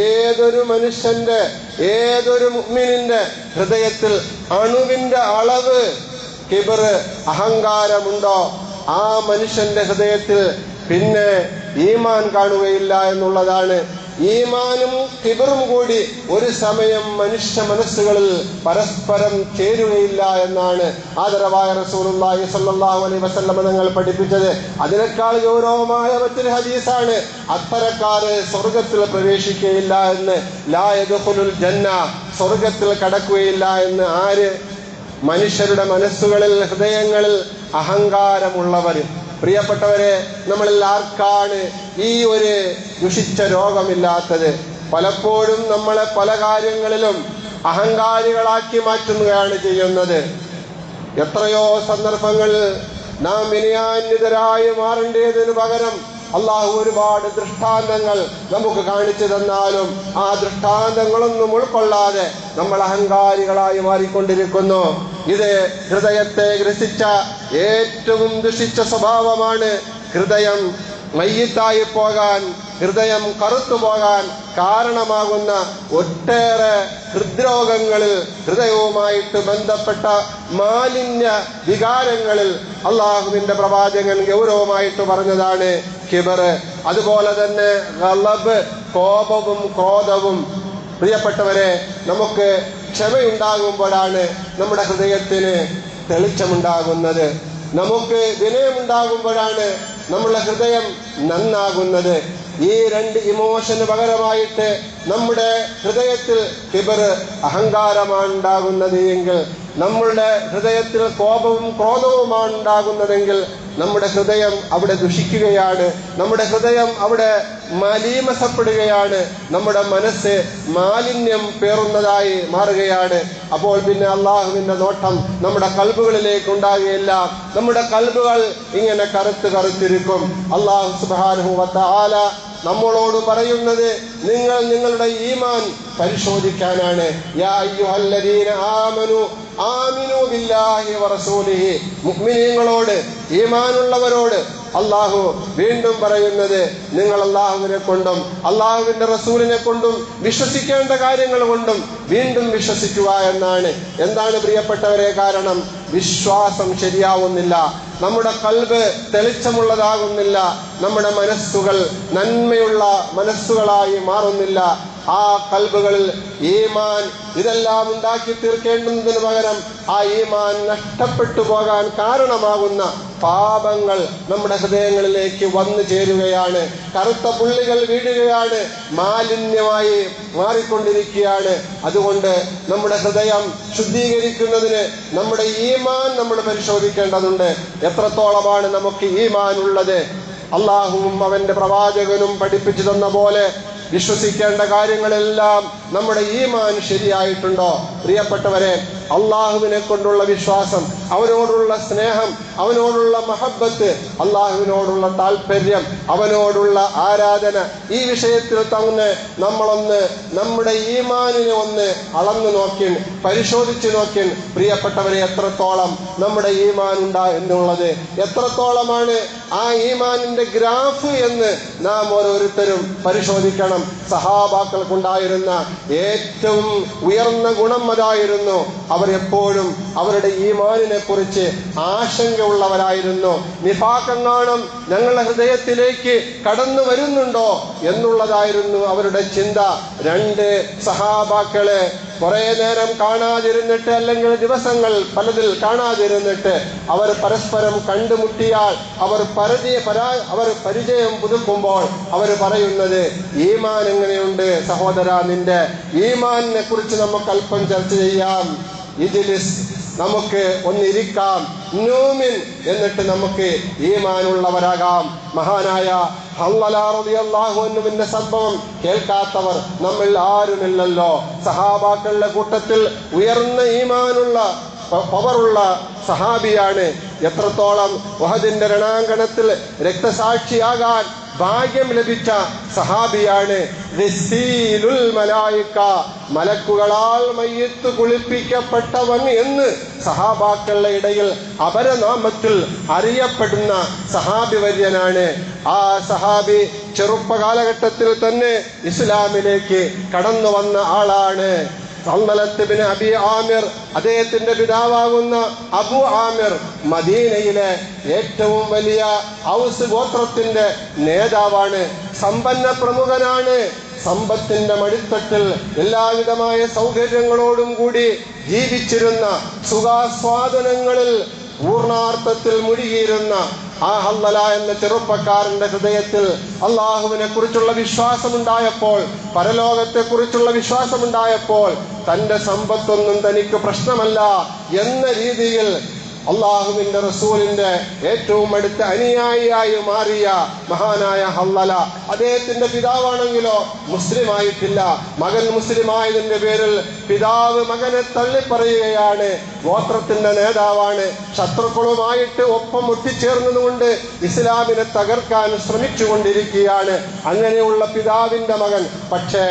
ഏതൊരു മനുഷ്യന്റെ, ഏതൊരു മുഅ്മിനിന്റെ ഹൃദയത്തിൽ അണുവിന്റെ അളവ് കിബർ, അഹങ്കാരമുണ്ടോ, ആ മനുഷ്യന്റെ ഹൃദയത്തിൽ പിന്നെ ഈമാൻ കാണുകയില്ല എന്നുള്ളതാണ്. ഈമാനും കിബറും കൂടി ഒരു സമയം മനുഷ്യ മനസ്സുകളിൽ പരസ്പരം ചേരുകയില്ല എന്നാണ് ആദരവായ റസൂലുള്ളാഹി സ്വല്ലല്ലാഹു അലൈഹി വസല്ലം തങ്ങൾ പഠിപ്പിച്ചത്. അതിനേക്കാൾ ഗൗരവമായ മറ്റൊരു ഹദീസാണ്, അത്തരക്കാര് സ്വർഗത്തിൽ പ്രവേശിക്കുകയില്ല എന്ന്. ലാ യദ്ഖുലുൽ ജന്ന, സ്വർഗത്തിൽ കടക്കുകയില്ല എന്ന്. ആര്? മനുഷ്യരുടെ മനസ്സുകളിൽ, ഹൃദയങ്ങളിൽ അഹങ്കാരമുള്ളവർ. പ്രിയപ്പെട്ടവരെ, നമ്മളിൽ ആർക്കാണ് ഈ ഒരു ദുഷിച്ച രോഗമില്ലാത്തത്? പലപ്പോഴും നമ്മളെ പല കാര്യങ്ങളിലും അഹങ്കാരികളാക്കി മാറ്റുകയാണ് ചെയ്യുന്നത്. എത്രയോ സന്ദർഭങ്ങളിൽ നാം വിനയാന്വിതരായി മാറേണ്ടതിനു പകരം അള്ളാഹു ഒരുപാട് ദൃഷ്ടാന്തങ്ങൾ നമുക്ക് കാണിച്ചു തന്നാലും ആ ദൃഷ്ടാന്തങ്ങളൊന്നും ഉൾക്കൊള്ളാതെ നമ്മൾ അഹങ്കാരികളായി മാറിക്കൊണ്ടിരിക്കുന്നു. ഇത് ഹൃദയത്തെ ഗ്രസിച്ച ഏറ്റവും ദുഷിച്ച സ്വഭാവമാണ്. ഹൃദയം മയ്യിത്തായി പോകാൻ, ഹൃദയം കറുത്തു പോകാൻ കാരണമാകുന്ന ഒട്ടേറെ ഹൃദ്രോഗങ്ങളിൽ, ഹൃദയവുമായിട്ട് ബന്ധപ്പെട്ട മാലിന്യ വികാരങ്ങളിൽ അള്ളാഹുവിന്റെ പ്രവാചകൻ ഗൗരവമായിട്ട് പറഞ്ഞതാണ് കിബർ. അതുപോലെ തന്നെ ഗളബ്, കോപവും ക്രോധവും. പ്രിയപ്പെട്ടവരെ, നമുക്ക് ക്ഷമയുണ്ടാകുമ്പോഴാണ് നമ്മുടെ ഹൃദയത്തിന് തെളിച്ചമുണ്ടാകുന്നത്. നമുക്ക് വിനയമുണ്ടാകുമ്പോഴാണ് നമ്മുടെ ഹൃദയം നന്നാകുന്നത്. ഈ രണ്ട് ഇമോഷന് പകരമായിട്ട് നമ്മുടെ ഹൃദയത്തിൽ കിബർ, അഹങ്കാരമാണ് ഉണ്ടാകുന്നത് എങ്കിൽ, നമ്മളുടെ ഹൃദയത്തിൽ കോപവും ക്രോധവുമാണ് ഉണ്ടാകുന്നതെങ്കിൽ നമ്മുടെ ഹൃദയം അവിടെ ദുഷിക്കുകയാണ്, നമ്മുടെ ഹൃദയം അവിടെ മലീമസപ്പെടുകയാണ്, നമ്മുടെ മനസ്സ് മാലിന്യം പേറുന്നതായി മാറുകയാണ്. അപ്പോൾ പിന്നെ അള്ളാഹുവിന്റെ നോട്ടം നമ്മുടെ കൽബുകളിലേക്ക് ഉണ്ടാകുകയില്ല. നമ്മുടെ കൽബുകൾ ഇങ്ങനെ കറുത്തിരിക്കും. അള്ളാഹു സുബ്ഹാനഹു വ തആല നമ്മളോട് പറയുന്നത് നിങ്ങൾ നിങ്ങളുടെ ഈമാൻ പരിശോധിക്കാനാണ്. യാ അയ്യുഹല്ലദീന ആമനു ആമിനു ബില്ലാഹി വറസൂലിഹി. മുഅ്മിനീങ്ങളോട്, ഈമാനുള്ളവരോട് അള്ളാഹു വീണ്ടും പറയുന്നത്, നിങ്ങൾ അള്ളാഹുവിനെ കൊണ്ടും അള്ളാഹുവിന്റെ റസൂലിനെ കൊണ്ടും വിശ്വസിക്കേണ്ട കാര്യങ്ങൾ കൊണ്ടും വീണ്ടും വിശ്വസിക്കുക എന്നാണ്. എന്താണ് പ്രിയപ്പെട്ടവരെ കാരണം? വിശ്വാസം ശരിയാവുന്നില്ല, നമ്മുടെ കൽബ് തെളിച്ചമുള്ളതാകുന്നില്ല, നമ്മുടെ മനസ്സുകൾ നന്മയുള്ള മനസ്സുകളായി മാറുന്നില്ല. ആ കൽബുകളിൽ ഈമാൻ ഇതെല്ലാം ഉണ്ടാക്കി തീർക്കേണ്ടുന്നതിന് പകരം ആ ഈമാൻ നഷ്ടപ്പെട്ടു പോകാൻ കാരണമാകുന്ന പാപങ്ങൾ നമ്മുടെ ഹൃദയങ്ങളിലേക്ക് വന്നു ചേരുകയാണ്. കറുത്ത പുള്ളികൾ വീഴുകയാണ്, മാലിന്യമായി മാറിക്കൊണ്ടിരിക്കുകയാണ്. അതുകൊണ്ട് നമ്മുടെ ഹൃദയം ശുദ്ധീകരിക്കുന്നതിന് നമ്മുടെ ഈമാൻ നമ്മൾ പരിശോധിക്കേണ്ടതുണ്ട്. എത്രത്തോളമാണ് നമുക്ക് ഈമാൻ ഉള്ളത്? അള്ളാഹുവും അവന്റെ പ്രവാചകനും പഠിപ്പിച്ചു തന്ന പോലെ വിശ്വസിക്കേണ്ട കാര്യങ്ങളെല്ലാം നമ്മുടെ ഈമാൻ ശരിയായിട്ടുണ്ടോ? പ്രിയപ്പെട്ടവരെ, അള്ളാഹുവിനെ കൊണ്ടുള്ള വിശ്വാസം, അവനോടുള്ള സ്നേഹം, അവനോടുള്ള മഹബത്ത്, അള്ളാഹുവിനോടുള്ള താല്പര്യം, അവനോടുള്ള ആരാധന, ഈ വിഷയത്തിൽ തന്നെ നമ്മളൊന്ന് നമ്മുടെ ഈമാനിനെ ഒന്ന് അളന്നു നോക്കിൻ, പരിശോധിച്ചു നോക്കിൻ. പ്രിയപ്പെട്ടവരെ, എത്രത്തോളം നമ്മുടെ ഈമാൻ ഉണ്ടാ എന്നുള്ളത്, എത്രത്തോളമാണ് ആ ഈമാനിന്റെ ഗ്രാഫ് എന്ന് നാം ഓരോരുത്തരും പരിശോധിക്കണം. സഹാബാക്കൾക്കുണ്ടായിരുന്ന ഏറ്റവും ഉയർന്ന ഗുണം അതായിരുന്നു, അവർ എപ്പോഴും അവരുടെ ഈമാനിനെ കുറിച്ച് ആശങ്ക ഉള്ളവരായിരുന്നു. നിഫാഖെങ്ങാനും ഞങ്ങളുടെ ഹൃദയത്തിലേക്ക് കടന്നു വരുന്നുണ്ടോ എന്നുള്ളതായിരുന്നു അവരുടെ ചിന്ത. രണ്ട് സഹാബാക്കളെ കുറെ നേരം കാണാതിരുന്നിട്ട്, അല്ലെങ്കിൽ ദിവസങ്ങൾ പലതിൽ കാണാതിരുന്നിട്ട് അവർ പരസ്പരം കണ്ടുമുട്ടിയാൽ അവർ പരിചയം പുതുക്കുമ്പോൾ അവർ പറയുന്നത്, ഈമാൻ എങ്ങനെയുണ്ട് സഹോദര? നിന്റെ ഈമാനിനെ കുറിച്ച് നമുക്ക് അല്പം ചർച്ച ചെയ്യാം. ഇജ്ലിസ് നമുക്ക് ഒന്നിരിക്കാം, നൂമിൻ, എന്നിട്ട് നമുക്ക് ഈമാനുള്ളവരാകാം. മഹാനായ ഹൻളല റളിയല്ലാഹു അൻഹുവിന്റെ സംഭവം കേൾക്കാത്തവർ നമ്മൾ ആരുമില്ലല്ലോ. സഹാബാക്കളുടെ കൂട്ടത്തിൽ ഉയർന്ന ഈമാനുള്ള പവറുള്ള സഹാബിയാണ്. എത്രത്തോളം ഉഹദിന്റെ രണാങ്കണത്തിൽ രക്തസാക്ഷിയാകാൻ ഭാഗ്യം ലഭിച്ച സഹാബിയാണ്. ഗിസ്സീലുൽ മലായിക, മലക്കുകളാൽ മയ്യത്ത് കുളിപ്പിക്കപ്പെട്ടവൻ എന്ന് സഹാബാക്കളുടെ ഇടയിൽ അപരനാമത്തിൽ അറിയപ്പെടുന്ന സഹാബി വര്യനാണ്. ആ സഹാബി ചെറുപ്പകാലഘട്ടത്തിൽ തന്നെ ഇസ്ലാമിലേക്ക് കടന്നു വന്ന ആളാണ്. ഹൻളലത്ത് ബിൻ അബി ആമിർ, അദ്ദേഹത്തിന്റെ പിതാവാകുന്ന അബു ആമിർ മദീനയിലെ ഏറ്റവും വലിയ ഔസ് ഗോത്രത്തിന്റെ നേതാവാണ്. സമ്പന്ന പ്രമുഖനാണ്. സമ്പത്തിന്റെ മടിത്തട്ടിൽ എല്ലാവിധമായ സൗകര്യങ്ങളോടും കൂടി ജീവിച്ചിരുന്ന, സുഖാസ്വാദനങ്ങളിൽ പൂർണാർത്ഥത്തിൽ മുഴുകിയിരുന്ന ആ ഹൻളല എന്ന ചെറുപ്പക്കാരന്റെ ഹൃദയത്തിൽ അള്ളാഹുവിനെ കുറിച്ചുള്ള വിശ്വാസമുണ്ടായപ്പോൾ, പരലോകത്തെ കുറിച്ചുള്ള വിശ്വാസമുണ്ടായപ്പോൾ തന്റെ സമ്പത്തൊന്നും തനിക്ക് പ്രശ്നമല്ല എന്ന രീതിയിൽ അള്ളാഹുവിന്റെ റസൂലിന്റെ ഏറ്റവും അടുത്ത അനുയായിയായി മാറിയ മഹാനായ ഹൻളല, അദ്ദേഹത്തിന്റെ പിതാവാണെങ്കിലോ മുസ്ലിം ആയിട്ടില്ല. മകൻ മുസ്ലിം ആയതിന്റെ പേരിൽ പിതാവ് മകനെ തള്ളിപ്പറയുകയാണ്. ഗോത്രത്തിന്റെ നേതാവാണ്. ശത്രുക്കളുമായിട്ട് ഒപ്പം ഒട്ടിച്ചേർന്നതുകൊണ്ട് ഇസ്ലാമിനെ തകർക്കാൻ ശ്രമിച്ചുകൊണ്ടിരിക്കുകയാണ്. അങ്ങനെയുള്ള പിതാവിന്റെ മകൻ പക്ഷേ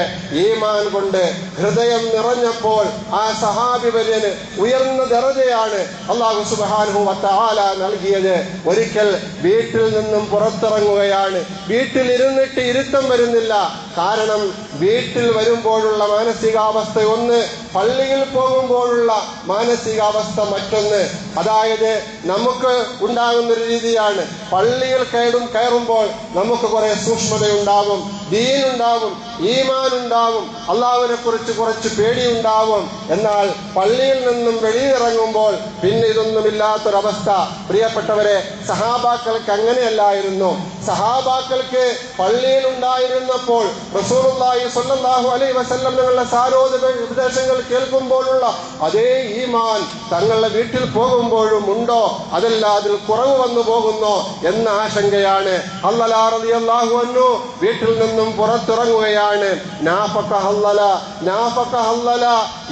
ഈമാൻ കൊണ്ട് ഹൃദയം നിറഞ്ഞപ്പോൾ ആ സഹാബി വര്യന് ഉയർന്ന ദറജയാണ് അല്ലാഹു സുബ്ഹാനഹു വ തആല നൽകിയത്. ഒരിക്കൽ വീട്ടിൽ നിന്നും പുറത്തിറങ്ങുകയാണ്. വീട്ടിൽ ഇരുന്നിട്ട് ഇരുത്തം വരുന്നില്ല. കാരണം വീട്ടിൽ വരുമ്പോഴുള്ള മാനസികാവസ്ഥ ഒന്ന്, പള്ളിയിൽ പോകുമ്പോഴുള്ള മാനസികാവസ്ഥ മറ്റൊന്ന്. അതായത് നമുക്ക് ഉണ്ടാകുന്നൊരു രീതിയാണ്, പള്ളിയിൽ കയറുമ്പോൾ നമുക്ക് കുറെ സൂക്ഷ്മതയുണ്ടാവും, ദീനുണ്ടാവും, ഈമാനുണ്ടാവും, അള്ളാഹുവിനെ കുറിച്ച് കുറച്ച് പേടിയുണ്ടാവും. എന്നാൽ പള്ളിയിൽ നിന്നും വെളിയിറങ്ങുമ്പോൾ പിന്നെ ഇതൊന്നുമില്ലാത്തൊരവസ്ഥ. പ്രിയപ്പെട്ടവരെ, സഹാബാക്കൾക്ക് അങ്ങനെയല്ലായിരുന്നു. സഹാബാക്കൾക്ക് പള്ളിയിൽ ഉണ്ടായിരുന്നപ്പോൾ റസൂലുള്ളാഹി സ്വല്ലല്ലാഹു അലൈഹി വസല്ലം തങ്ങളുടെ സാരോധക ഉപദേശങ്ങൾ കേൾക്കുമ്പോഴുള്ള അതേ ഈമാൻ തങ്ങളുടെ വീട്ടിൽ പോകുമ്പോഴും ഉണ്ടോ, അതല്ല അതിൽ കുറവ് വന്നു പോകുന്നോ എന്ന ആശങ്കയാണ്. ഹൻളല റളിയല്ലാഹു അൻഹു വീട്ടിൽ നിന്നും പുറത്തിറങ്ങുകയാണ്. നാഫഖ ഹൻളല, നാഫഖ ഹൻളല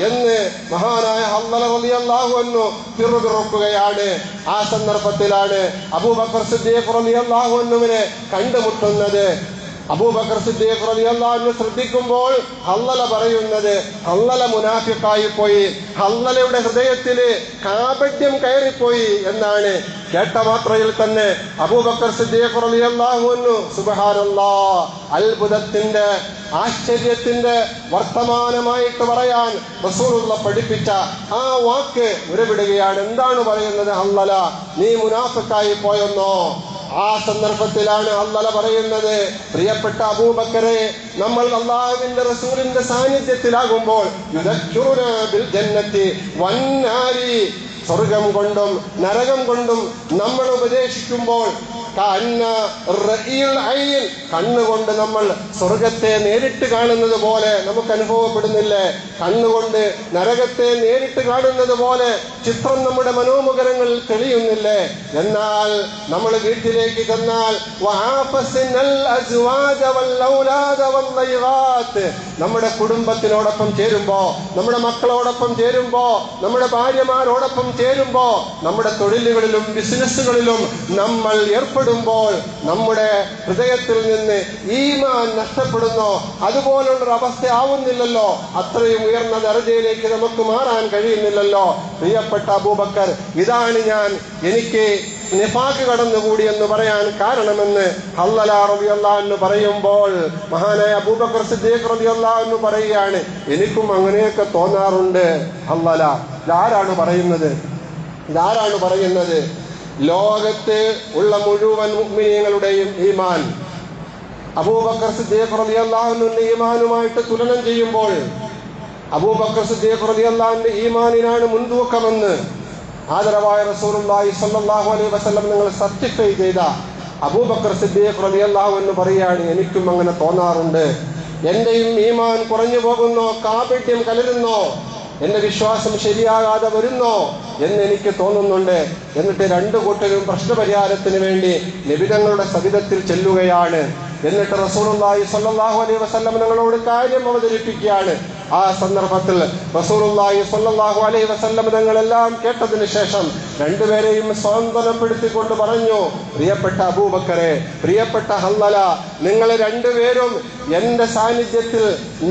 എന്ന് മഹാനായ ഹൻളല റളിയല്ലാഹു അൻഹു പിറുപിറുക്കുകയാണ്. ആ സന്ദർഭത്തിലാണ് അബൂബക്കർ സിദ്ദീഖ് റളിയല്ലാഹു അൻഹുവിനെ കണ്ടുമുട്ടുന്നത്. അബൂബക്കർ സിദ്ദീഖ് റളിയല്ലാഹു അൻഹു ശ്രദ്ധിക്കുമ്പോൾ ഹൻളല പറയുന്നത്, ഹൻളല മുനാഫിഖായി പോയി, ഹൻളലയുടെ ഹൃദയത്തില് കാപട്യം കയറിപ്പോയി എന്നാണ്. കേട്ട മാത്രയിൽ തന്നെ അബൂബക്കർ സിദ്ദീഖ് റളിയല്ലാഹു അൻഹു സുബ്ഹാനല്ലാഹ്, അത്ഭുതത്തിന്റെ ആശ്ചര്യത്തിന്റെ വർത്തമാനമായിട്ട് പറയാൻ റസൂലുള്ള പഠിപ്പിച്ച ആ വാക്ക് ഉരുവിടുകയാണ്. എന്താണ് പറയുന്നത്? ഹൻളല, നീ മുനാഫിഖായി പോയെന്നോ? ആ സന്ദർഭത്തിലാണ് ഹൻളല പറയുന്നത്, പ്രിയപ്പെട്ട അബൂബക്കറെ, നമ്മൾ അല്ലാഹുവിന്റെ റസൂലിന്റെ സാന്നിധ്യത്തിലാകുമ്പോൾ യുദക്കിറുനാ ബിൽ ജന്നത്തി വന്നാരി, സ്വർഗം കൊണ്ടും നരകം കൊണ്ടും നമ്മൾ ഉപദേശിക്കുമ്പോൾ കണ്ണുകൊണ്ട് നമ്മൾ സ്വർഗത്തെ നേരിട്ട് കാണുന്നത് പോലെ നമുക്ക് അനുഭവപ്പെടുന്നില്ലേ? കണ്ണുകൊണ്ട് നരകത്തെ നേരിട്ട് കാണുന്നത് പോലെ ചിത്രം നമ്മുടെ മനോമുഖരങ്ങളിൽ തെളിയുന്നില്ലേ? എന്നാൽ നമ്മൾ വീട്ടിലേക്ക് ചെന്നാൽ നമ്മുടെ കുടുംബത്തിനോടൊപ്പം ചേരുമ്പോ, നമ്മുടെ മക്കളോടൊപ്പം ചേരുമ്പോ, നമ്മുടെ ഭാര്യമാരോടൊപ്പം ചേരുമ്പോ, നമ്മുടെ തൊഴിലുകളിലും ബിസിനസ്സുകളിലും നമ്മൾ ഏർപ്പെടുമ്പോൾ നമ്മുടെ ഹൃദയത്തിൽ നിന്ന് ഈമാൻ നഷ്ടപ്പെടുന്നോ? അതുപോലുള്ളൊരു അവസ്ഥ ആവുന്നില്ലല്ലോ. അത്രയും ഉയർന്ന ദർജയിലേക്ക് നമുക്ക് മാറാൻ കഴിയുന്നില്ലല്ലോ. പ്രിയപ്പെട്ട അബൂബക്കർ, ഇതാണ് എനിക്ക് നിഫാഖ് കടന്നുകൂടി എന്ന് പറയാൻ കാരണമെന്ന് ഹൻളല റളിയല്ലാഹു അൻഹു പറയുമ്പോൾ മഹാനായ അബൂബക്കർ സിദ്ദീഖ് റളിയല്ലാഹു അൻഹു പറയുകയാണ്, എനിക്കും അങ്ങനെയൊക്കെ തോന്നാറുണ്ട്. ഹൻളല, ഇതാരാണ് പറയുന്നത്? ലോകത്ത് ഉള്ള മുഴുവൻ മുഅ്മിനീങ്ങളുടെയും ഈമാൻ അബൂബക്കർ സിദ്ദീഖ് റളിയല്ലാഹു അൻഹുവിന്റെ ഈമാനുമായിട്ട് തുലനം ചെയ്യുമ്പോൾ അബൂബക്കർ സിദ്ദീഖ് റളിയല്ലാഹു അൻഹുവിന്റെ ഈമാനിനാണ് മുൻതൂക്കമെന്ന് ആദരവായ റസൂലുള്ളാഹി സ്വല്ലല്ലാഹു അലൈഹി വസല്ലം നിങ്ങൾ സർട്ടിഫൈ ചെയ്ത അബൂബക്കർ സിദ്ദീഖ് റളിയല്ലാഹു അൻഹു പറയാണ്, എനിക്കും അങ്ങനെ തോന്നാറുണ്ട്. എന്റെയും ഈമാൻ കുറഞ്ഞു പോകുന്നോ? കാപട്യം കലരുന്നോ? എൻ്റെ വിശ്വാസം ശരിയാകാതെ വരുന്നോ എന്ന് എനിക്ക് തോന്നുന്നുണ്ട്. എന്നിട്ട് രണ്ടു കൂട്ടരും പ്രശ്നപരിഹാരത്തിന് വേണ്ടി നബി തങ്ങളുടെ സവിധത്തിൽ ചെല്ലുകയാണ്. എന്നിട്ട് റസൂലുള്ളാഹി സ്വല്ലല്ലാഹു അലൈഹി വസല്ലം തങ്ങളോട് കാര്യം അവതരിപ്പിക്കുകയാണ്. ആ സന്ദർഭത്തിൽ റസൂലുള്ളാഹി സ്വല്ലല്ലാഹു അലൈഹി വസല്ലം തങ്ങളെല്ലാം കേട്ടതിന് ശേഷം രണ്ടുപേരെയും സ്വാന്തനപ്പെടുത്തിക്കൊണ്ട് പറഞ്ഞു, പ്രിയപ്പെട്ട അബൂബക്കറെ, പ്രിയപ്പെട്ട ഹല്ലല, നിങ്ങൾ രണ്ടുപേരും എൻ്റെ സാന്നിധ്യത്തിൽ